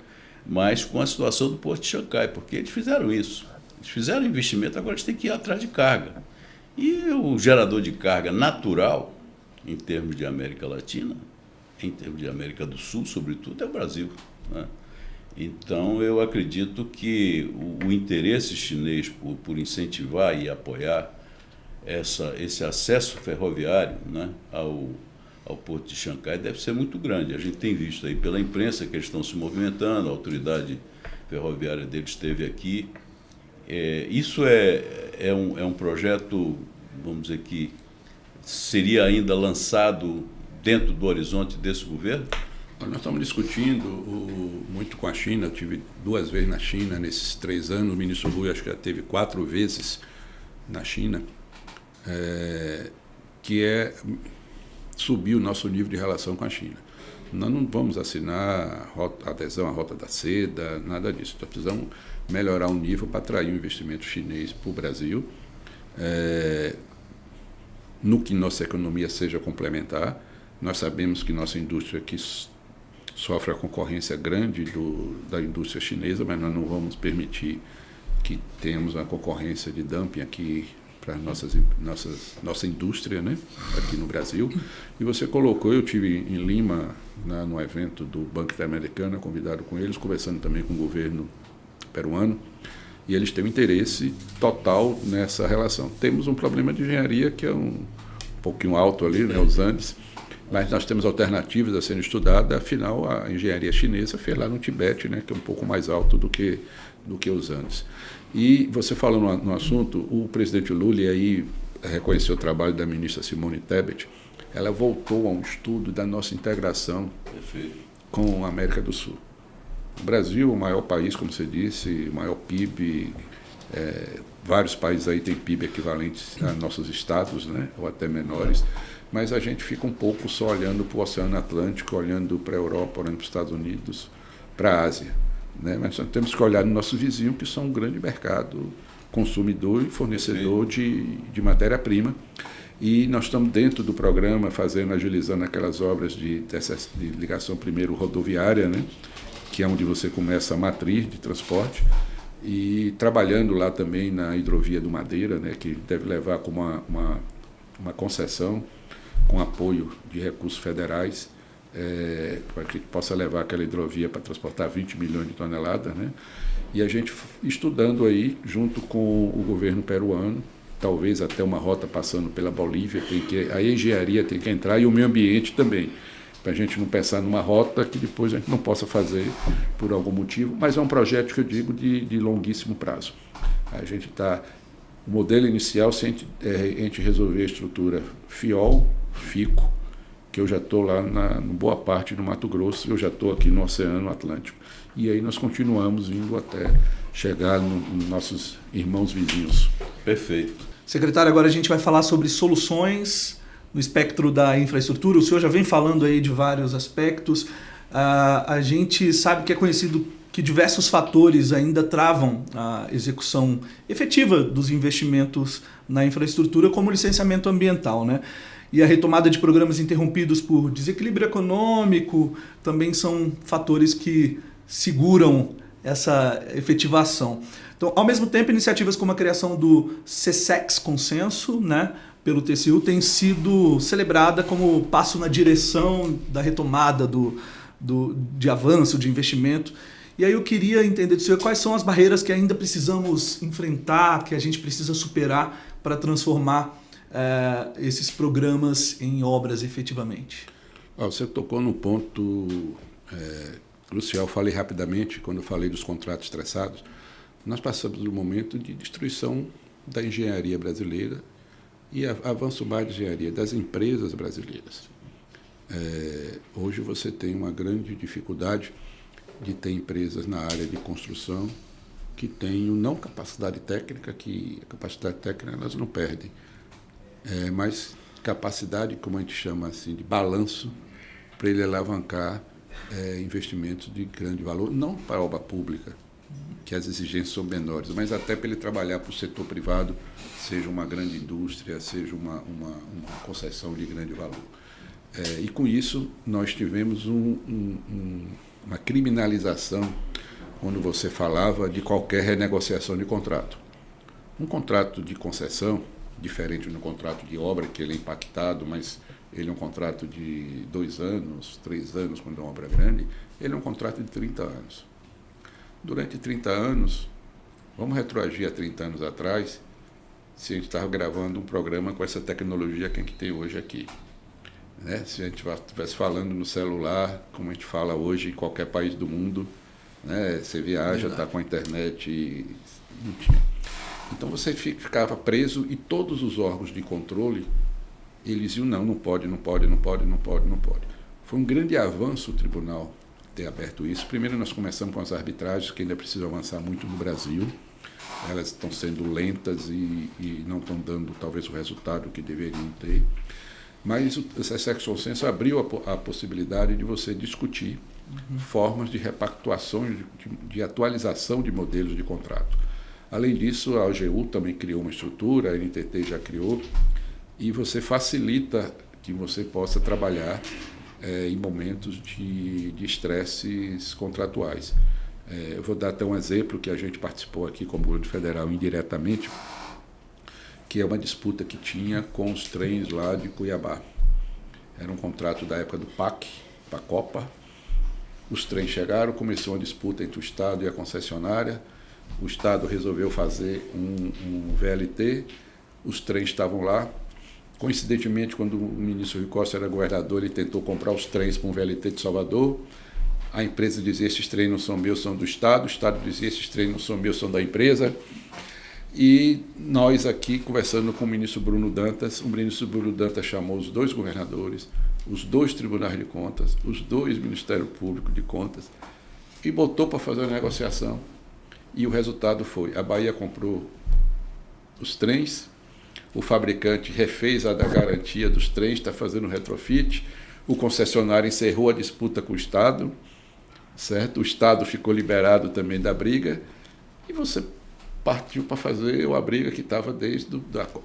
mas com a situação do Porto de Xangai, porque eles fizeram isso. Eles fizeram investimento, agora eles têm que ir atrás de carga. E o gerador de carga natural, em termos de América Latina, em termos de América do Sul, sobretudo, é o Brasil, né? Então, eu acredito que o interesse chinês por incentivar e apoiar esse acesso ferroviário, né, ao Porto de Xangai deve ser muito grande. A gente tem visto aí pela imprensa que eles estão se movimentando, a autoridade ferroviária deles esteve aqui. Isso é um projeto, vamos dizer, que seria ainda lançado dentro do horizonte desse governo? Nós estamos discutindo muito com a China. Eu tive 2 vezes na China nesses 3 anos. O ministro Rui acho que já teve 4 vezes na China, subir o nosso nível de relação com a China. Nós não vamos assinar adesão à Rota da Seda, nada disso. Nós precisamos melhorar o nível para atrair o investimento chinês para o Brasil, no que nossa economia seja complementar. Nós sabemos que nossa indústria aqui sofre a concorrência grande da indústria chinesa, mas nós não vamos permitir que tenhamos uma concorrência de dumping aqui para nossa indústria, né, aqui no Brasil. E você colocou, eu tive em Lima, no evento do Banco Interamericano, convidado com eles, conversando também com o governo peruano, e eles têm um interesse total nessa relação. Temos um problema de engenharia que é um pouquinho alto ali, né, os Andes, mas nós temos alternativas a serem estudadas. Afinal, a engenharia chinesa fez lá no Tibete, né, que é um pouco mais alto do que os Andes. E você falou no assunto, o presidente Lula, e aí reconheceu o trabalho da ministra Simone Tebet, ela voltou a um estudo da nossa integração com a América do Sul. O Brasil, o maior país, como você disse, o maior PIB, vários países aí têm PIB equivalentes a nossos estados, né, ou até menores, mas a gente fica um pouco só olhando para o Oceano Atlântico, olhando para a Europa, olhando para os Estados Unidos, para a Ásia, né? Mas nós temos que olhar no nosso vizinho, que são um grande mercado consumidor e fornecedor de matéria-prima. E nós estamos dentro do programa agilizando aquelas obras de ligação primeiro rodoviária, né? Que é onde você começa a matriz de transporte, e trabalhando lá também na hidrovia do Madeira, né? Que deve levar com uma concessão com apoio de recursos federais, para que possa levar aquela hidrovia para transportar 20 milhões de toneladas, né? E a gente estudando aí, junto com o governo peruano, talvez até uma rota passando pela Bolívia, a engenharia tem que entrar, e o meio ambiente também, para a gente não pensar numa rota que depois a gente não possa fazer por algum motivo, mas é um projeto que eu digo de longuíssimo prazo. A gente está... O modelo inicial, se a gente resolver a estrutura FICO, que eu já estou lá no boa parte do Mato Grosso, eu já estou aqui no Oceano Atlântico. E aí nós continuamos indo até chegar nos nossos irmãos vizinhos. Perfeito. Secretário, agora a gente vai falar sobre soluções no espectro da infraestrutura. O senhor já vem falando aí de vários aspectos. A gente sabe que é conhecido que diversos fatores ainda travam a execução efetiva dos investimentos na infraestrutura, como o licenciamento ambiental, né? E a retomada de programas interrompidos por desequilíbrio econômico também são fatores que seguram essa efetivação. Então, ao mesmo tempo, iniciativas como a criação do CSEX Consenso, né, pelo TCU, tem sido celebrada como passo na direção da retomada de avanço, de investimento. E aí eu queria entender do senhor quais são as barreiras que ainda precisamos enfrentar, que a gente precisa superar para transformar esses programas em obras efetivamente. Você tocou num ponto crucial. Falei rapidamente quando eu falei dos contratos estressados. Nós passamos por um momento de destruição da engenharia brasileira e avanço mais de engenharia das empresas brasileiras. Hoje você tem uma grande dificuldade de ter empresas na área de construção que tenham não capacidade técnica, que a capacidade técnica elas não perdem, mas capacidade, como a gente chama assim, de balanço, para ele alavancar investimentos de grande valor, não para a obra pública, que as exigências são menores, mas até para ele trabalhar para o setor privado, seja uma grande indústria, seja uma concessão de grande valor. E com isso nós tivemos uma criminalização quando você falava de qualquer renegociação de contrato. Um contrato de concessão, diferente do contrato de obra, que ele é impactado, mas ele é um contrato de 2 anos, 3 anos, quando é uma obra grande, ele é um contrato de 30 anos. Durante 30 anos, vamos retroagir a 30 anos atrás, se a gente estava gravando um programa com essa tecnologia que a gente tem hoje aqui. Né? Se a gente estivesse falando no celular, como a gente fala hoje em qualquer país do mundo, né? Você viaja, está com a internet, não tinha. Então você ficava preso e todos os órgãos de controle, eles diziam não pode. Foi um grande avanço o tribunal ter aberto isso. Primeiro nós começamos com as arbitragens, que ainda precisam avançar muito no Brasil. Elas estão sendo lentas e não estão dando talvez o resultado que deveriam ter. Mas essa Section 100 abriu a possibilidade de você discutir formas de repactuação, de atualização de modelos de contrato. Além disso, a AGU também criou uma estrutura, a NTT já criou, e você facilita que você possa trabalhar em momentos de estresses contratuais. Eu vou dar até um exemplo que a gente participou aqui como governo federal indiretamente, que é uma disputa que tinha com os trens lá de Cuiabá. Era um contrato da época do PAC, Pacopa. Os trens chegaram, começou uma disputa entre o Estado e a concessionária. O Estado resolveu fazer um VLT, os trens estavam lá. Coincidentemente, quando o ministro Rui Costa era governador, ele tentou comprar os trens para um VLT de Salvador. A empresa dizia, esses trens não são meus, são do Estado. O Estado dizia, esses trens não são meus, são da empresa. E nós aqui, conversando com o ministro Bruno Dantas, o ministro Bruno Dantas chamou os 2 governadores, os 2 tribunais de contas, os 2 Ministérios Públicos de Contas, e botou para fazer a negociação. E o resultado foi, a Bahia comprou os trens, o fabricante refez a da garantia dos trens, está fazendo retrofit, o concessionário encerrou a disputa com o Estado, certo? O Estado ficou liberado também da briga, e você partiu para fazer a briga que estava desde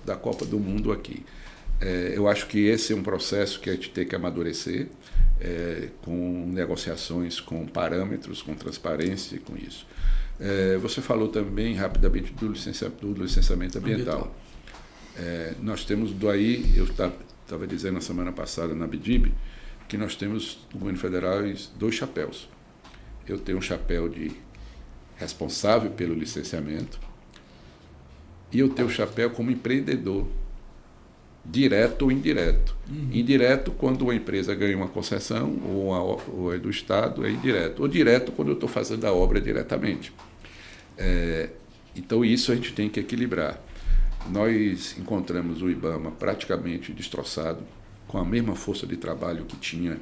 da Copa do Mundo aqui. Eu acho que esse é um processo que a gente tem que amadurecer, com negociações, com parâmetros, com transparência e com isso. Você falou também rapidamente do licenciamento ambiental. Nós temos daí, eu estava dizendo na semana passada na BDIB, que nós temos no governo federal 2 chapéus. Eu tenho um chapéu de responsável pelo licenciamento e eu tenho o chapéu como empreendedor, direto ou indireto. Indireto quando uma empresa ganha uma concessão ou é do Estado, é indireto. Ou direto quando eu estou fazendo a obra diretamente. Então isso a gente tem que equilibrar. Nós encontramos o IBAMA praticamente destroçado, com a mesma força de trabalho que tinha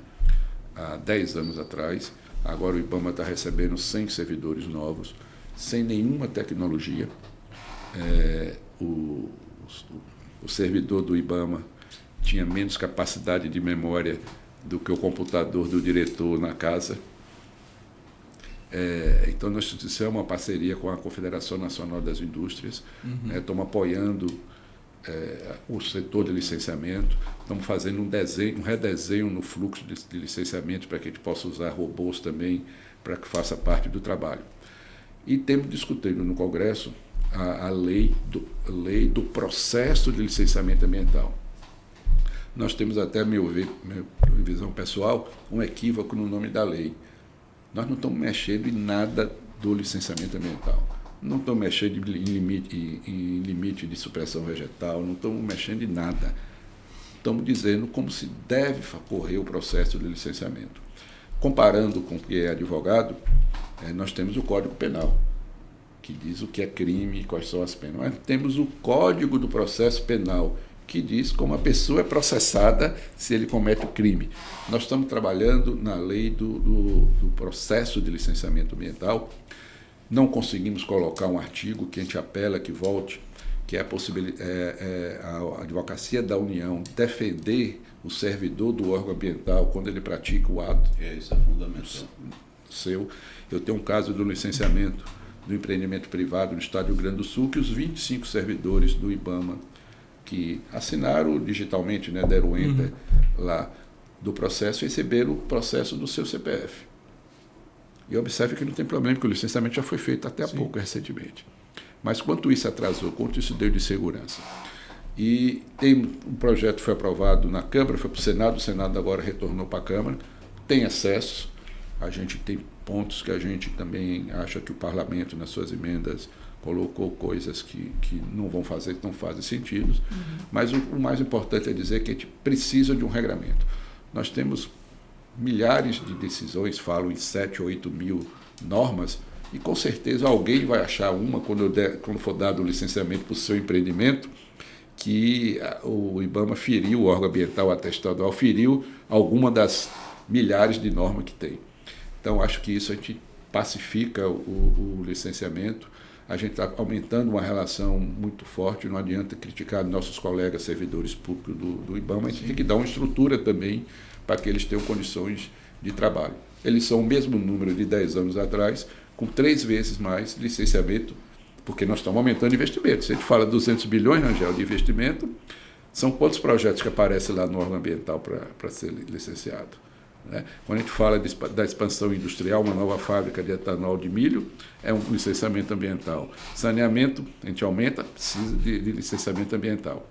há 10 anos atrás. Agora o IBAMA está recebendo 100 servidores novos, sem nenhuma tecnologia. O servidor do IBAMA tinha menos capacidade de memória do que o computador do diretor na casa. Então, nós fizemos uma parceria com a Confederação Nacional das Indústrias, estamos apoiando o setor de licenciamento, estamos fazendo um redesenho no fluxo de licenciamento para que a gente possa usar robôs também para que faça parte do trabalho. E temos discutido no Congresso a lei do processo de licenciamento ambiental. Nós temos até, minha visão pessoal, um equívoco no nome da lei. Nós não estamos mexendo em nada do licenciamento ambiental. Não estamos mexendo em limite de supressão vegetal, não estamos mexendo em nada. Estamos dizendo como se deve ocorrer o processo de licenciamento. Comparando com o que é advogado, nós temos o Código Penal, que diz o que é crime e quais são as penas. Nós temos o Código do Processo Penal, que diz como a pessoa é processada se ele comete o crime. Nós estamos trabalhando na lei do processo de licenciamento ambiental. Não conseguimos colocar um artigo que a gente apela que volte, que é a Advocacia da União defender o servidor do órgão ambiental quando ele pratica o ato. Isso é fundamental. Eu tenho um caso do licenciamento do empreendimento privado no estado do Rio Grande do Sul, que os 25 servidores do IBAMA que assinaram digitalmente, né, deram enter lá do processo, receberam o processo do seu CPF. E observe que não tem problema, porque o licenciamento já foi feito até há pouco, recentemente. Mas quanto isso atrasou, quanto isso deu de segurança? E um projeto foi aprovado na Câmara, foi para o Senado, o Senado agora retornou para a Câmara, tem acesso, a gente tem pontos que a gente também acha que o Parlamento, nas suas emendas, colocou coisas que não fazem sentido, mas o mais importante é dizer que a gente precisa de um regramento. Nós temos milhares de decisões, falo em 7 ou 8 mil normas, e com certeza alguém vai achar uma, quando for dado o licenciamento para o seu empreendimento, que o IBAMA feriu, o órgão ambiental até estadual, feriu alguma das milhares de normas que tem. Então, acho que isso a gente pacifica o licenciamento, a gente está aumentando uma relação muito forte, não adianta criticar nossos colegas servidores públicos do IBAMA, a gente tem que dar uma estrutura também para que eles tenham condições de trabalho. Eles são o mesmo número de 10 anos atrás, com 3 vezes mais licenciamento, porque nós estamos aumentando investimento. Se a gente fala 200 bilhões, Rangel, de investimento, são quantos projetos que aparecem lá no órgão ambiental para ser licenciado? Né? Quando a gente fala da expansão industrial, uma nova fábrica de etanol de milho, é um licenciamento ambiental. Saneamento, a gente aumenta, precisa de licenciamento ambiental.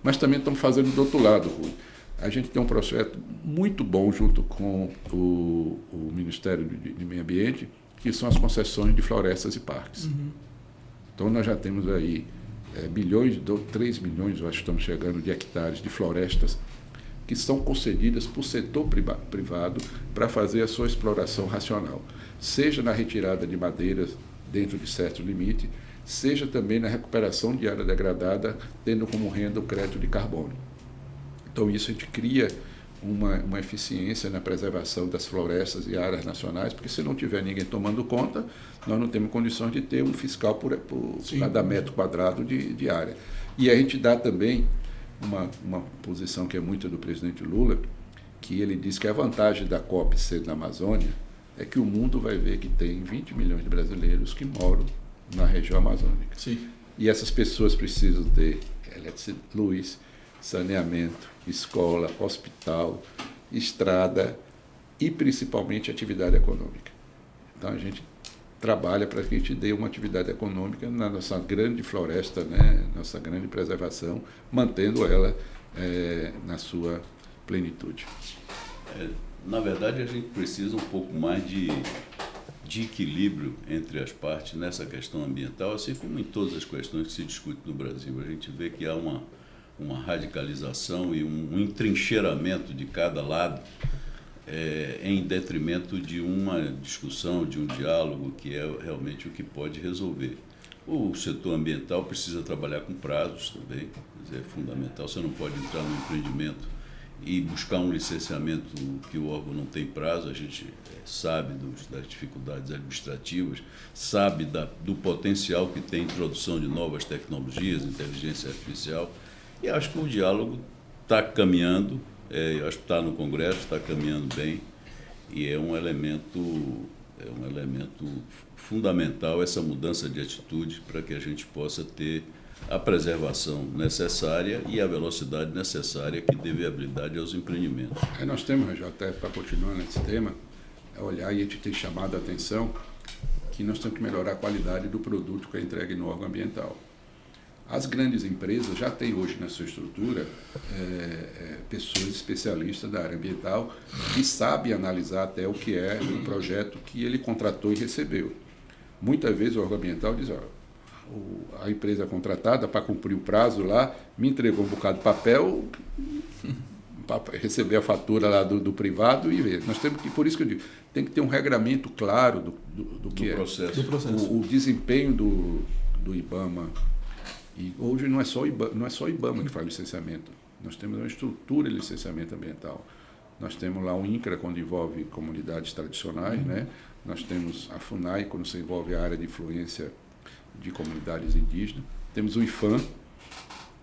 Mas também estamos fazendo do outro lado, Rui. A gente tem um projeto muito bom junto com o Ministério de Meio Ambiente, que são as concessões de florestas e parques. Então, nós já temos aí 3 milhões, eu acho que estamos chegando, de hectares de florestas que são concedidas por setor privado para fazer a sua exploração racional, seja na retirada de madeiras dentro de certo limite, seja também na recuperação de área degradada, tendo como renda o crédito de carbono. Então, isso a gente cria uma eficiência na preservação das florestas e áreas nacionais, porque se não tiver ninguém tomando conta, nós não temos condições de ter um fiscal por cada metro quadrado de área. E a gente dá também uma posição que é muito do presidente Lula, que ele diz que a vantagem da COP ser na Amazônia é que o mundo vai ver que tem 20 milhões de brasileiros que moram na região amazônica. Sim. E essas pessoas precisam ter luz, saneamento, escola, hospital, estrada e principalmente atividade econômica. Então a gente trabalha para que a gente dê uma atividade econômica na nossa grande floresta, né, nossa grande preservação, mantendo ela na sua plenitude. Na verdade, a gente precisa um pouco mais de equilíbrio entre as partes nessa questão ambiental, assim como em todas as questões que se discutem no Brasil. A gente vê que há uma radicalização e um entrincheiramento de cada lado, em detrimento de uma discussão, de um diálogo, que é realmente o que pode resolver. O setor ambiental precisa trabalhar com prazos também, quer dizer, é fundamental. Você não pode entrar no empreendimento e buscar um licenciamento que o órgão não tem prazo. A gente sabe das dificuldades administrativas, sabe do potencial que tem a introdução de novas tecnologias, inteligência artificial, e acho que o diálogo está caminhando. Eu acho que está no Congresso, está caminhando bem, e é um elemento fundamental essa mudança de atitude para que a gente possa ter a preservação necessária e a velocidade necessária que dê viabilidade aos empreendimentos. Nós temos, já até para continuar nesse tema, olhar, e a gente tem chamado a atenção que nós temos que melhorar a qualidade do produto que é entregue no órgão ambiental. As grandes empresas já têm hoje na sua estrutura pessoas especialistas da área ambiental que sabem analisar até o que é um projeto que ele contratou e recebeu. Muitas vezes o órgão ambiental diz, a empresa contratada para cumprir o prazo lá, me entregou um bocado de papel, para receber a fatura lá do privado e ver. Nós temos que, por isso que eu digo, tem que ter um regramento claro do que processo. Do processo. O desempenho do IBAMA. E hoje não é só o IBAMA que faz licenciamento. Nós temos uma estrutura de licenciamento ambiental. Nós temos lá o INCRA, quando envolve comunidades tradicionais, né? Nós temos a FUNAI, quando se envolve a área de influência de comunidades indígenas. Temos o IFAM,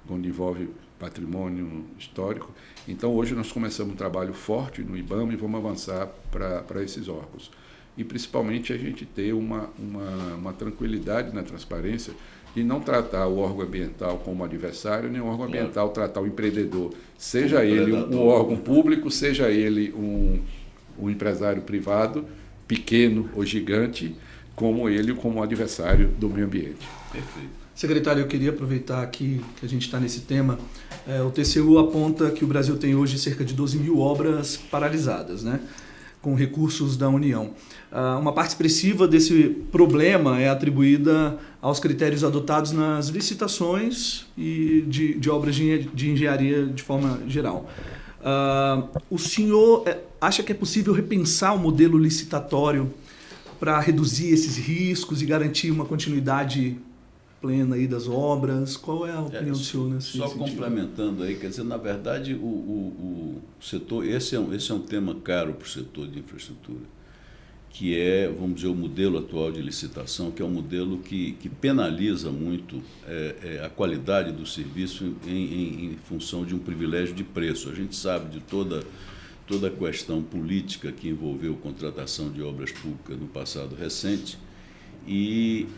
quando envolve patrimônio histórico. Então, hoje nós começamos um trabalho forte no IBAMA e vamos avançar para esses órgãos. e principalmente a gente ter uma tranquilidade na transparência e não tratar o órgão ambiental como adversário, nem o órgão ambiental tratar o empreendedor, seja ele um órgão público, seja ele um empresário privado, pequeno ou gigante, como ele como adversário do meio ambiente. Perfeito. Secretário, eu queria aproveitar aqui que a gente está nesse tema. O TCU aponta que o Brasil tem hoje cerca de 12 mil obras paralisadas, né, com recursos da União. Uma parte expressiva desse problema é atribuída aos critérios adotados nas licitações e de obras de engenharia de forma geral. O senhor acha que é possível repensar o modelo licitatório para reduzir esses riscos e garantir uma continuidade plena aí das obras? Qual é a opinião do senhor nesse só sentido? Complementando aí, quer dizer, na verdade, o setor, esse é um tema caro para o setor de infraestrutura, que é, vamos dizer, o modelo atual de licitação, que é um modelo que penaliza muito a qualidade do serviço em função de um privilégio de preço. A gente sabe de toda a questão política que envolveu contratação de obras públicas no passado recente, e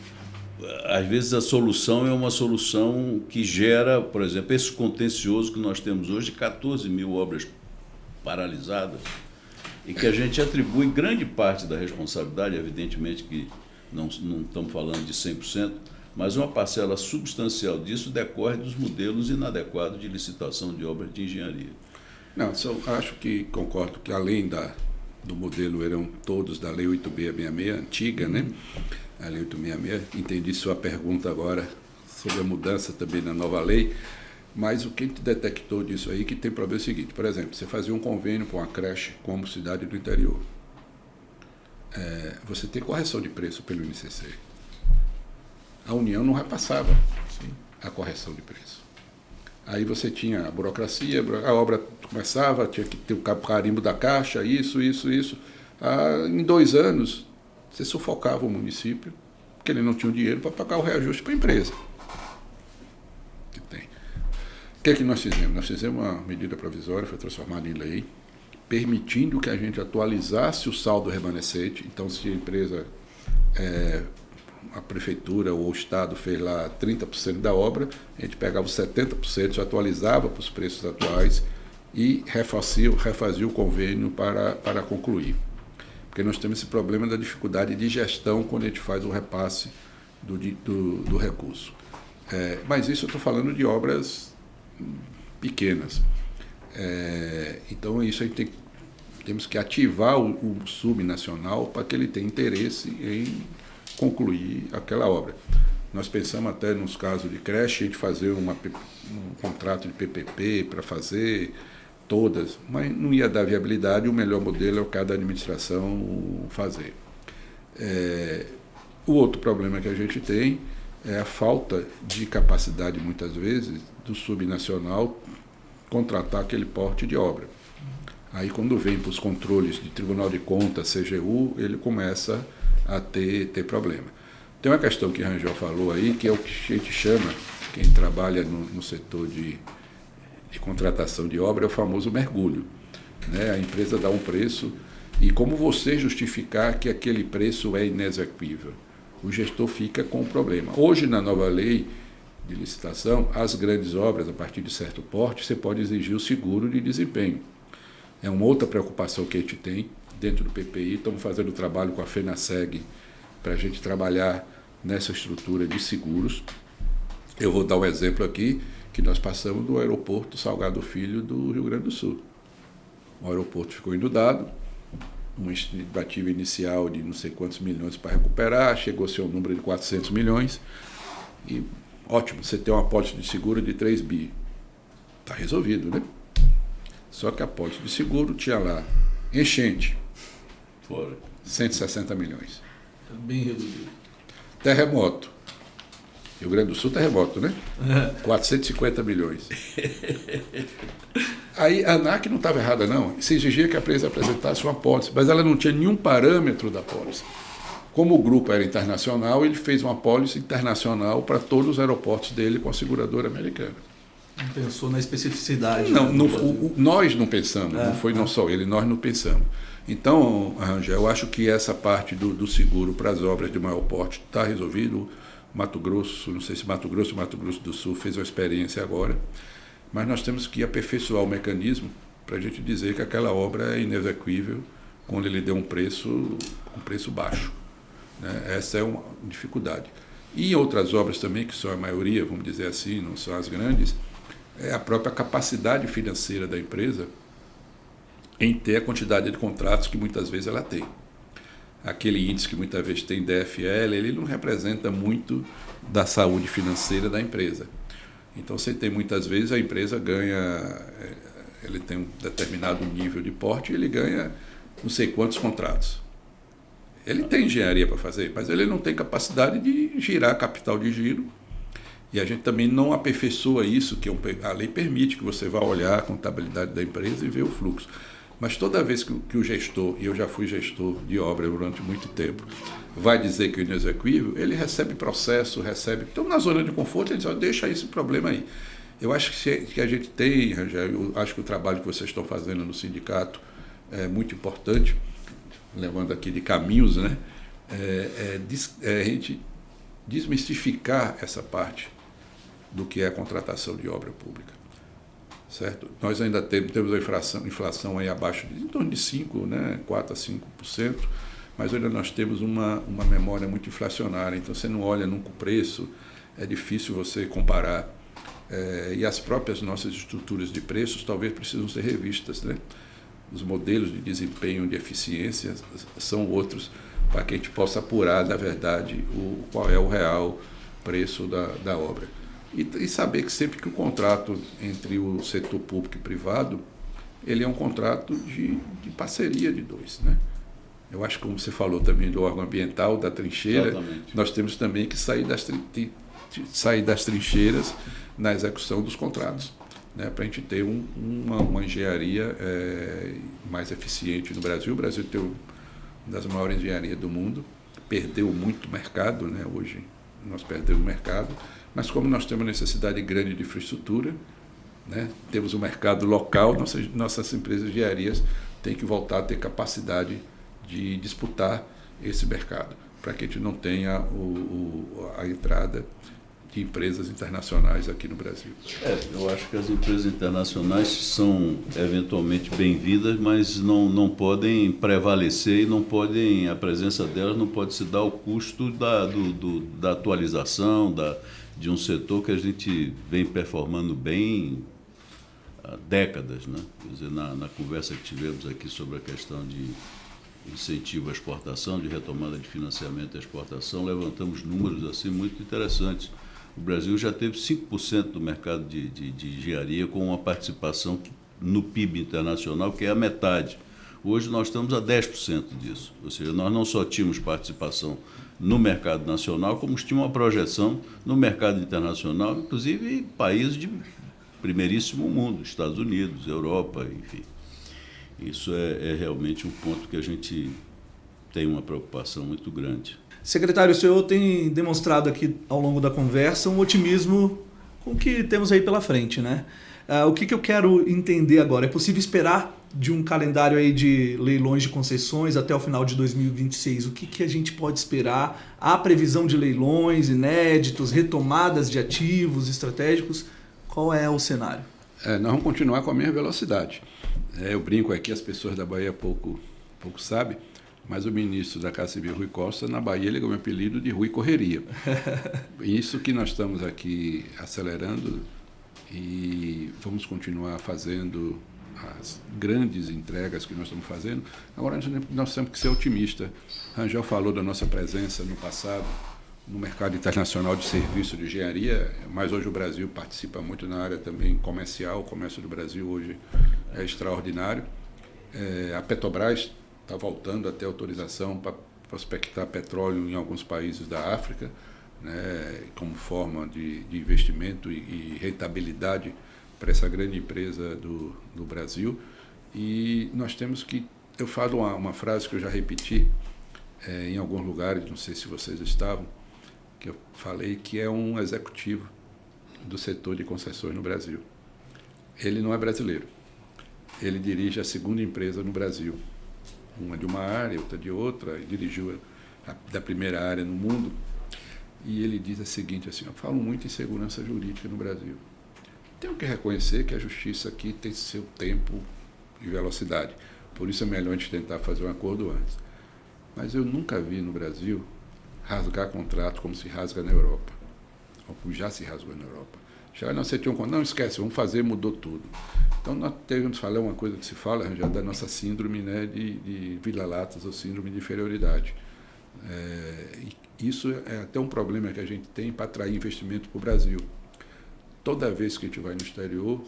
às vezes a solução é uma solução que gera, por exemplo, esse contencioso que nós temos hoje, 14 mil obras paralisadas, e que a gente atribui grande parte da responsabilidade, evidentemente que não estamos falando de 100%, mas uma parcela substancial disso decorre dos modelos inadequados de licitação de obras de engenharia. Não, só acho que concordo que além do modelo eram todos da Lei 8666, antiga, né? A Lei 866, entendi sua pergunta agora sobre a mudança também na nova lei, mas o que a gente detectou disso aí que tem problema é o seguinte, por exemplo, você fazia um convênio com uma creche como cidade do interior, você tem correção de preço pelo INCC. A União não repassava a correção de preço. Aí você tinha a burocracia, a obra começava, tinha que ter o carimbo da Caixa, isso. Em 2 anos, você sufocava o município, porque ele não tinha o dinheiro para pagar o reajuste para a empresa. O que é que nós fizemos? Nós fizemos uma medida provisória, foi transformada em lei, permitindo que a gente atualizasse o saldo remanescente. Então, se a empresa, a prefeitura ou o Estado fez lá 30% da obra, a gente pegava os 70%, atualizava para os preços atuais e refazia o convênio para concluir. Porque nós temos esse problema da dificuldade de gestão quando a gente faz o repasse do recurso. Mas isso eu estou falando de obras pequenas. Então, isso a gente temos que ativar o subnacional para que ele tenha interesse em concluir aquela obra. Nós pensamos até nos casos de creche, a gente fazer um contrato de PPP para fazer todas, mas não ia dar viabilidade, o melhor modelo é o cada administração fazer. O outro problema que a gente tem é a falta de capacidade, muitas vezes, do subnacional contratar aquele porte de obra. Aí, quando vem para os controles de Tribunal de Contas, CGU, ele começa a ter problema. Tem uma questão que o Rangel falou aí, que é o que a gente chama, quem trabalha no setor de contratação de obra, é o famoso mergulho. Né? A empresa dá um preço e como você justificar que aquele preço é inexequível? O gestor fica com o problema. Hoje, na nova lei de licitação, as grandes obras, a partir de certo porte, você pode exigir o seguro de desempenho. É uma outra preocupação que a gente tem dentro do PPI. Estamos fazendo trabalho com a FENASEG para a gente trabalhar nessa estrutura de seguros. Eu vou dar um exemplo aqui, que nós passamos do aeroporto Salgado Filho do Rio Grande do Sul. O aeroporto ficou inundado, uma estimativa inicial de não sei quantos milhões para recuperar, chegou-se ao número de 400 milhões, e ótimo, você tem uma apólice de seguro de 3 bi. Está resolvido, né? Só que a apólice de seguro tinha lá enchente, fora 160 milhões. Bem reduzido. Terremoto. Rio Grande do Sul, terremoto, né? 450 milhões. Aí a ANAC não estava errada, não. Se exigia que a empresa apresentasse uma apólice, mas ela não tinha nenhum parâmetro da apólice. Como o grupo era internacional, ele fez uma apólice internacional para todos os aeroportos dele com a seguradora americana. Não pensou na especificidade. Não, nós não pensamos, não foi não só ele, nós não pensamos. Então, Rangel, eu acho que essa parte do seguro para as obras de maior porte está resolvido. Mato Grosso, não sei se Mato Grosso do Sul fez uma experiência agora, mas nós temos que aperfeiçoar o mecanismo para a gente dizer que aquela obra é inexequível quando ele deu um preço baixo. Né? Essa é uma dificuldade. E outras obras também, que são a maioria, vamos dizer assim, não são as grandes, é a própria capacidade financeira da empresa em ter a quantidade de contratos que muitas vezes ela tem. Aquele índice que muitas vezes tem DFL, ele não representa muito da saúde financeira da empresa. Então, você tem muitas vezes a empresa ganha, ele tem um determinado nível de porte e ele ganha não sei quantos contratos. Ele tem engenharia para fazer, mas ele não tem capacidade de girar capital de giro. E a gente também não aperfeiçoa isso, que a lei permite que você vá olhar a contabilidade da empresa e ver o fluxo. Mas toda vez que o gestor, e eu já fui gestor de obra durante muito tempo, vai dizer que o inexequível, ele recebe processo, Então, na zona de conforto, ele diz, deixa esse problema aí. Eu acho que a gente tem, Rangel, eu acho que o trabalho que vocês estão fazendo no sindicato é muito importante, levando aqui de caminhos, né? A gente desmistificar essa parte do que é a contratação de obra pública. Certo? Nós ainda temos a inflação aí abaixo em torno de 5%, né? 4% a 5%, mas ainda nós temos uma memória muito inflacionária, então você não olha nunca o preço, é difícil você comparar. E as próprias nossas estruturas de preços talvez precisam ser revistas, né? Os modelos de desempenho, de eficiência são outros, para que a gente possa apurar, na verdade, qual é o real preço da obra. E saber que sempre que o contrato entre o setor público e privado, ele é um contrato de parceria de dois, né? Eu acho que, como você falou também do órgão ambiental, da trincheira, exatamente, nós temos também que sair das trincheiras na execução dos contratos, né? Para a gente ter uma engenharia mais eficiente no Brasil. O Brasil tem uma das maiores engenharias do mundo, perdeu muito mercado, né? Hoje nós perdemos mercado, mas como nós temos necessidade grande de infraestrutura, né? Temos um mercado local, nossas empresas de engenharias têm que voltar a ter capacidade de disputar esse mercado, para que a gente não tenha a entrada de empresas internacionais aqui no Brasil. Eu acho que as empresas internacionais são eventualmente bem-vindas, mas não podem prevalecer e a presença delas não pode se dar ao custo da atualização, de um setor que a gente vem performando bem há décadas, né? Quer dizer, na conversa que tivemos aqui sobre a questão de incentivo à exportação, de retomada de financiamento à exportação, levantamos números assim muito interessantes. O Brasil já teve 5% do mercado de engenharia com uma participação no PIB internacional, que é a metade. Hoje nós estamos a 10% disso. Ou seja, nós não só tínhamos participação no mercado nacional, como tínhamos uma projeção no mercado internacional, inclusive países de primeiríssimo mundo, Estados Unidos, Europa, enfim. Isso é realmente um ponto que a gente tem uma preocupação muito grande. Secretário, o senhor tem demonstrado aqui ao longo da conversa um otimismo com o que temos aí pela frente, né? O que eu quero entender agora? É possível esperar de um calendário aí de leilões de concessões até o final de 2026? O que a gente pode esperar? Há previsão de leilões inéditos, retomadas de ativos estratégicos? Qual é o cenário? Nós vamos continuar com a mesma velocidade. Eu brinco aqui, as pessoas da Bahia pouco sabem, mas o ministro da Casa Civil, Rui Costa, na Bahia ele ganhou o apelido de Rui Correria. Isso que nós estamos aqui acelerando e vamos continuar fazendo as grandes entregas que nós estamos fazendo. Agora nós temos que ser otimistas. Rangel falou da nossa presença no passado no mercado internacional de serviço de engenharia, mas hoje o Brasil participa muito na área também comercial. O comércio do Brasil hoje é extraordinário. A Petrobras está voltando a ter autorização para prospectar petróleo em alguns países da África, né, como forma de investimento e rentabilidade para essa grande empresa do Brasil. E nós temos que... Eu falo uma frase que eu já repeti em alguns lugares, não sei se vocês estavam, que eu falei que é um executivo do setor de concessões no Brasil. Ele não é brasileiro. Ele dirige a segunda empresa no Brasil. Uma de uma área, outra de outra, e dirigiu da primeira área no mundo. E ele diz o seguinte, assim, eu falo muito em segurança jurídica no Brasil. Tenho que reconhecer que a justiça aqui tem seu tempo e velocidade. Por isso é melhor a gente tentar fazer um acordo antes. Mas eu nunca vi no Brasil rasgar contrato como se rasga na Europa. Ou como já se rasgou na Europa. Chegar, não, você tinha um contrato, não esquece, vamos fazer, mudou tudo. Então nós temos que falar uma coisa que se fala já da nossa síndrome, né, de vira-latas ou síndrome de inferioridade. Isso é até um problema que a gente tem para atrair investimento para o Brasil. Toda vez que a gente vai no exterior,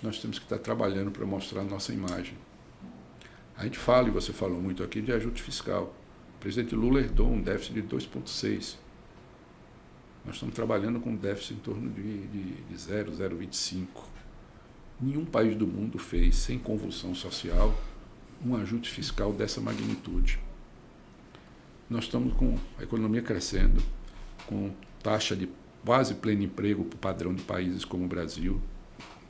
nós temos que estar trabalhando para mostrar a nossa imagem. A gente fala, e você falou muito aqui, de ajuste fiscal. O presidente Lula herdou um déficit de 2,6%. Nós estamos trabalhando com um déficit em torno de 0,025%. Nenhum país do mundo fez, sem convulsão social, um ajuste fiscal dessa magnitude. Nós estamos com a economia crescendo, com taxa de quase pleno emprego para o padrão de países como o Brasil,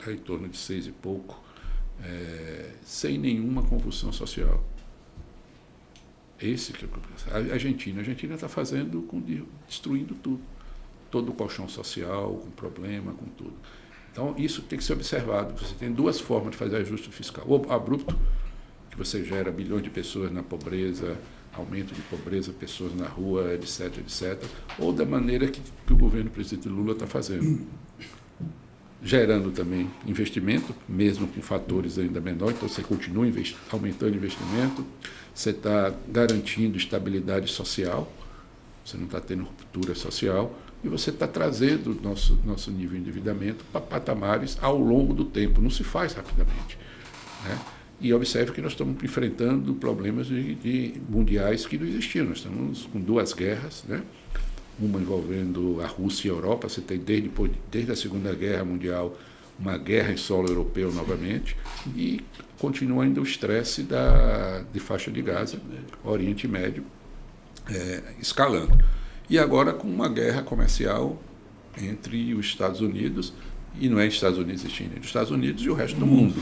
em torno de 6 e pouco, sem nenhuma convulsão social. Esse que a Argentina está fazendo, destruindo tudo. Todo o colchão social, com problema, com tudo. Então, isso tem que ser observado. Você tem duas formas de fazer ajuste fiscal. O abrupto, que você gera bilhões de pessoas na pobreza, aumento de pobreza, pessoas na rua, etc., etc., ou da maneira que o governo do presidente Lula está fazendo. Gerando também investimento, mesmo com fatores ainda menores, então você continua aumentando investimento, você está garantindo estabilidade social, você não está tendo ruptura social, e você está trazendo o nosso nível de endividamento para patamares ao longo do tempo, não se faz rapidamente, né? E observe que nós estamos enfrentando problemas mundiais que não existiam. Nós estamos com duas guerras, né? Uma envolvendo a Rússia e a Europa. Você tem desde a Segunda Guerra Mundial uma guerra em solo europeu novamente, e continua ainda o estresse de faixa de Gaza, Oriente Médio, escalando. E agora com uma guerra comercial entre os Estados Unidos, e não é Estados Unidos e China, é os Estados Unidos e o resto do mundo,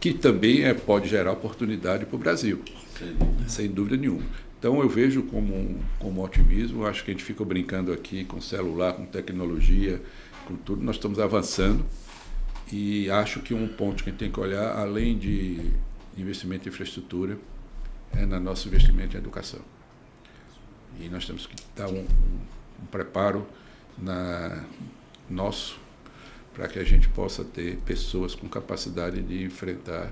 que também pode gerar oportunidade para o Brasil, sem dúvida nenhuma. Então eu vejo como otimismo. Acho que a gente fica brincando aqui com celular, com tecnologia, com tudo. Nós estamos avançando, e acho que um ponto que a gente tem que olhar, além de investimento em infraestrutura, é no nosso investimento em educação. E nós temos que dar um preparo nosso para que a gente possa ter pessoas com capacidade de enfrentar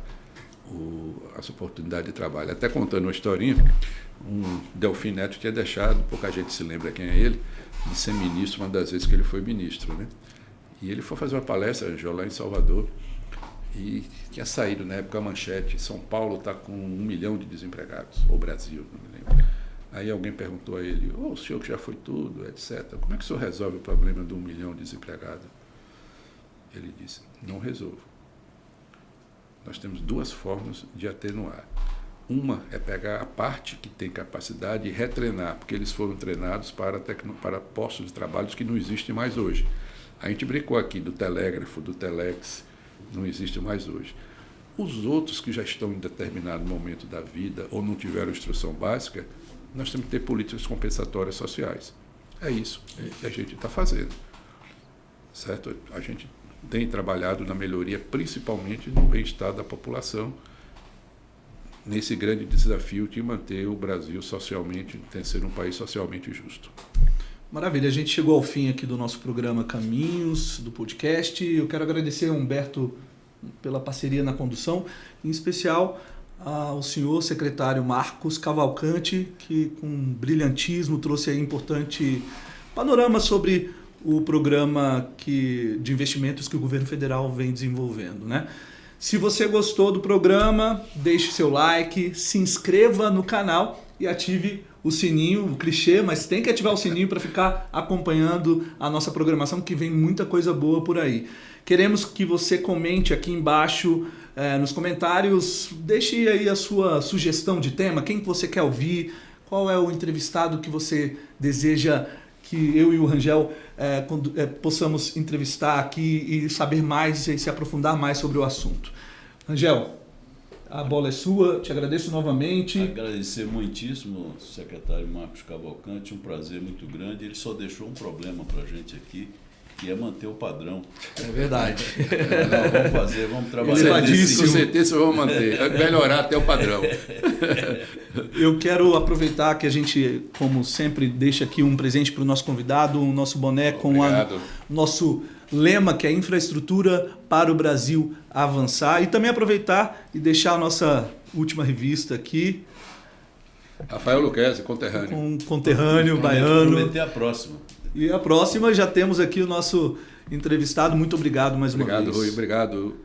as oportunidades de trabalho. Até contando uma historinha, Delfim Neto tinha deixado, pouca gente se lembra quem é ele, de ser ministro uma das vezes que ele foi ministro, né? E ele foi fazer uma palestra, lá em Salvador, e tinha saído na época a manchete: São Paulo está com 1 milhão de desempregados, ou Brasil, não me lembro. Aí alguém perguntou a ele: o senhor que já foi tudo, etc., como é que o senhor resolve o problema de 1 milhão de desempregados? Ele disse: não resolvo. Nós temos duas formas de atenuar. Uma é pegar a parte que tem capacidade e retreinar, porque eles foram treinados para postos de trabalho que não existem mais hoje. A gente brincou aqui do telégrafo, do telex, não existe mais hoje. Os outros que já estão em determinado momento da vida ou não tiveram instrução básica, nós temos que ter políticas compensatórias sociais. É isso que a gente está fazendo, certo? A gente tem trabalhado na melhoria, principalmente no bem-estar da população, nesse grande desafio de manter o Brasil socialmente, ser um país socialmente justo. Maravilha, a gente chegou ao fim aqui do nosso programa Caminhos, do podcast. Eu quero agradecer ao Humberto pela parceria na condução, em especial ao senhor secretário Marcos Cavalcante, que com brilhantismo trouxe aí importante panorama sobre o programa de investimentos que o governo federal vem desenvolvendo, né? Se você gostou do programa, deixe seu like, se inscreva no canal e ative o sininho, o clichê, mas tem que ativar o sininho para ficar acompanhando a nossa programação, que vem muita coisa boa por aí. Queremos que você comente aqui embaixo, nos comentários, deixe aí a sua sugestão de tema, quem que você quer ouvir, qual é o entrevistado que você deseja que eu e o Rangel possamos entrevistar aqui e saber mais e se aprofundar mais sobre o assunto. Rangel, a bola é sua, te agradeço novamente. Agradecer muitíssimo ao secretário Marcos Cavalcante, um prazer muito grande. Ele só deixou um problema para a gente aqui, que é manter o padrão. É verdade. Vamos trabalhar nisso. Com certeza vamos manter, melhorar até o padrão. Eu quero aproveitar que a gente, como sempre, deixa aqui um presente para o nosso convidado, o nosso boné com o nosso lema, que é infraestrutura para o Brasil avançar. E também aproveitar e deixar a nossa última revista aqui. Rafael Luquezzi, conterrâneo. Com conterrâneo, baiano. Prometer a próxima. E a próxima já temos aqui o nosso entrevistado. Muito obrigado mais uma vez. Obrigado, Rui. Obrigado,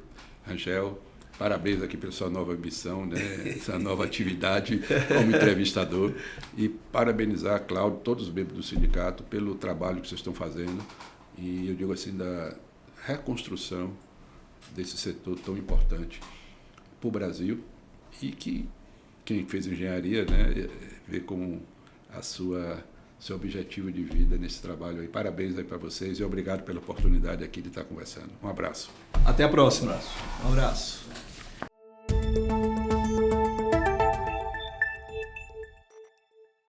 Rangel. Parabéns aqui pela sua nova missão, né? Essa nova atividade como entrevistador. E parabenizar, Cláudio, todos os membros do sindicato pelo trabalho que vocês estão fazendo. E eu digo assim, da reconstrução desse setor tão importante para o Brasil e que quem fez engenharia, né, vê como seu objetivo de vida nesse trabalho aí. Parabéns aí para vocês e obrigado pela oportunidade aqui de estar conversando. Um abraço. Até a próxima. Um abraço.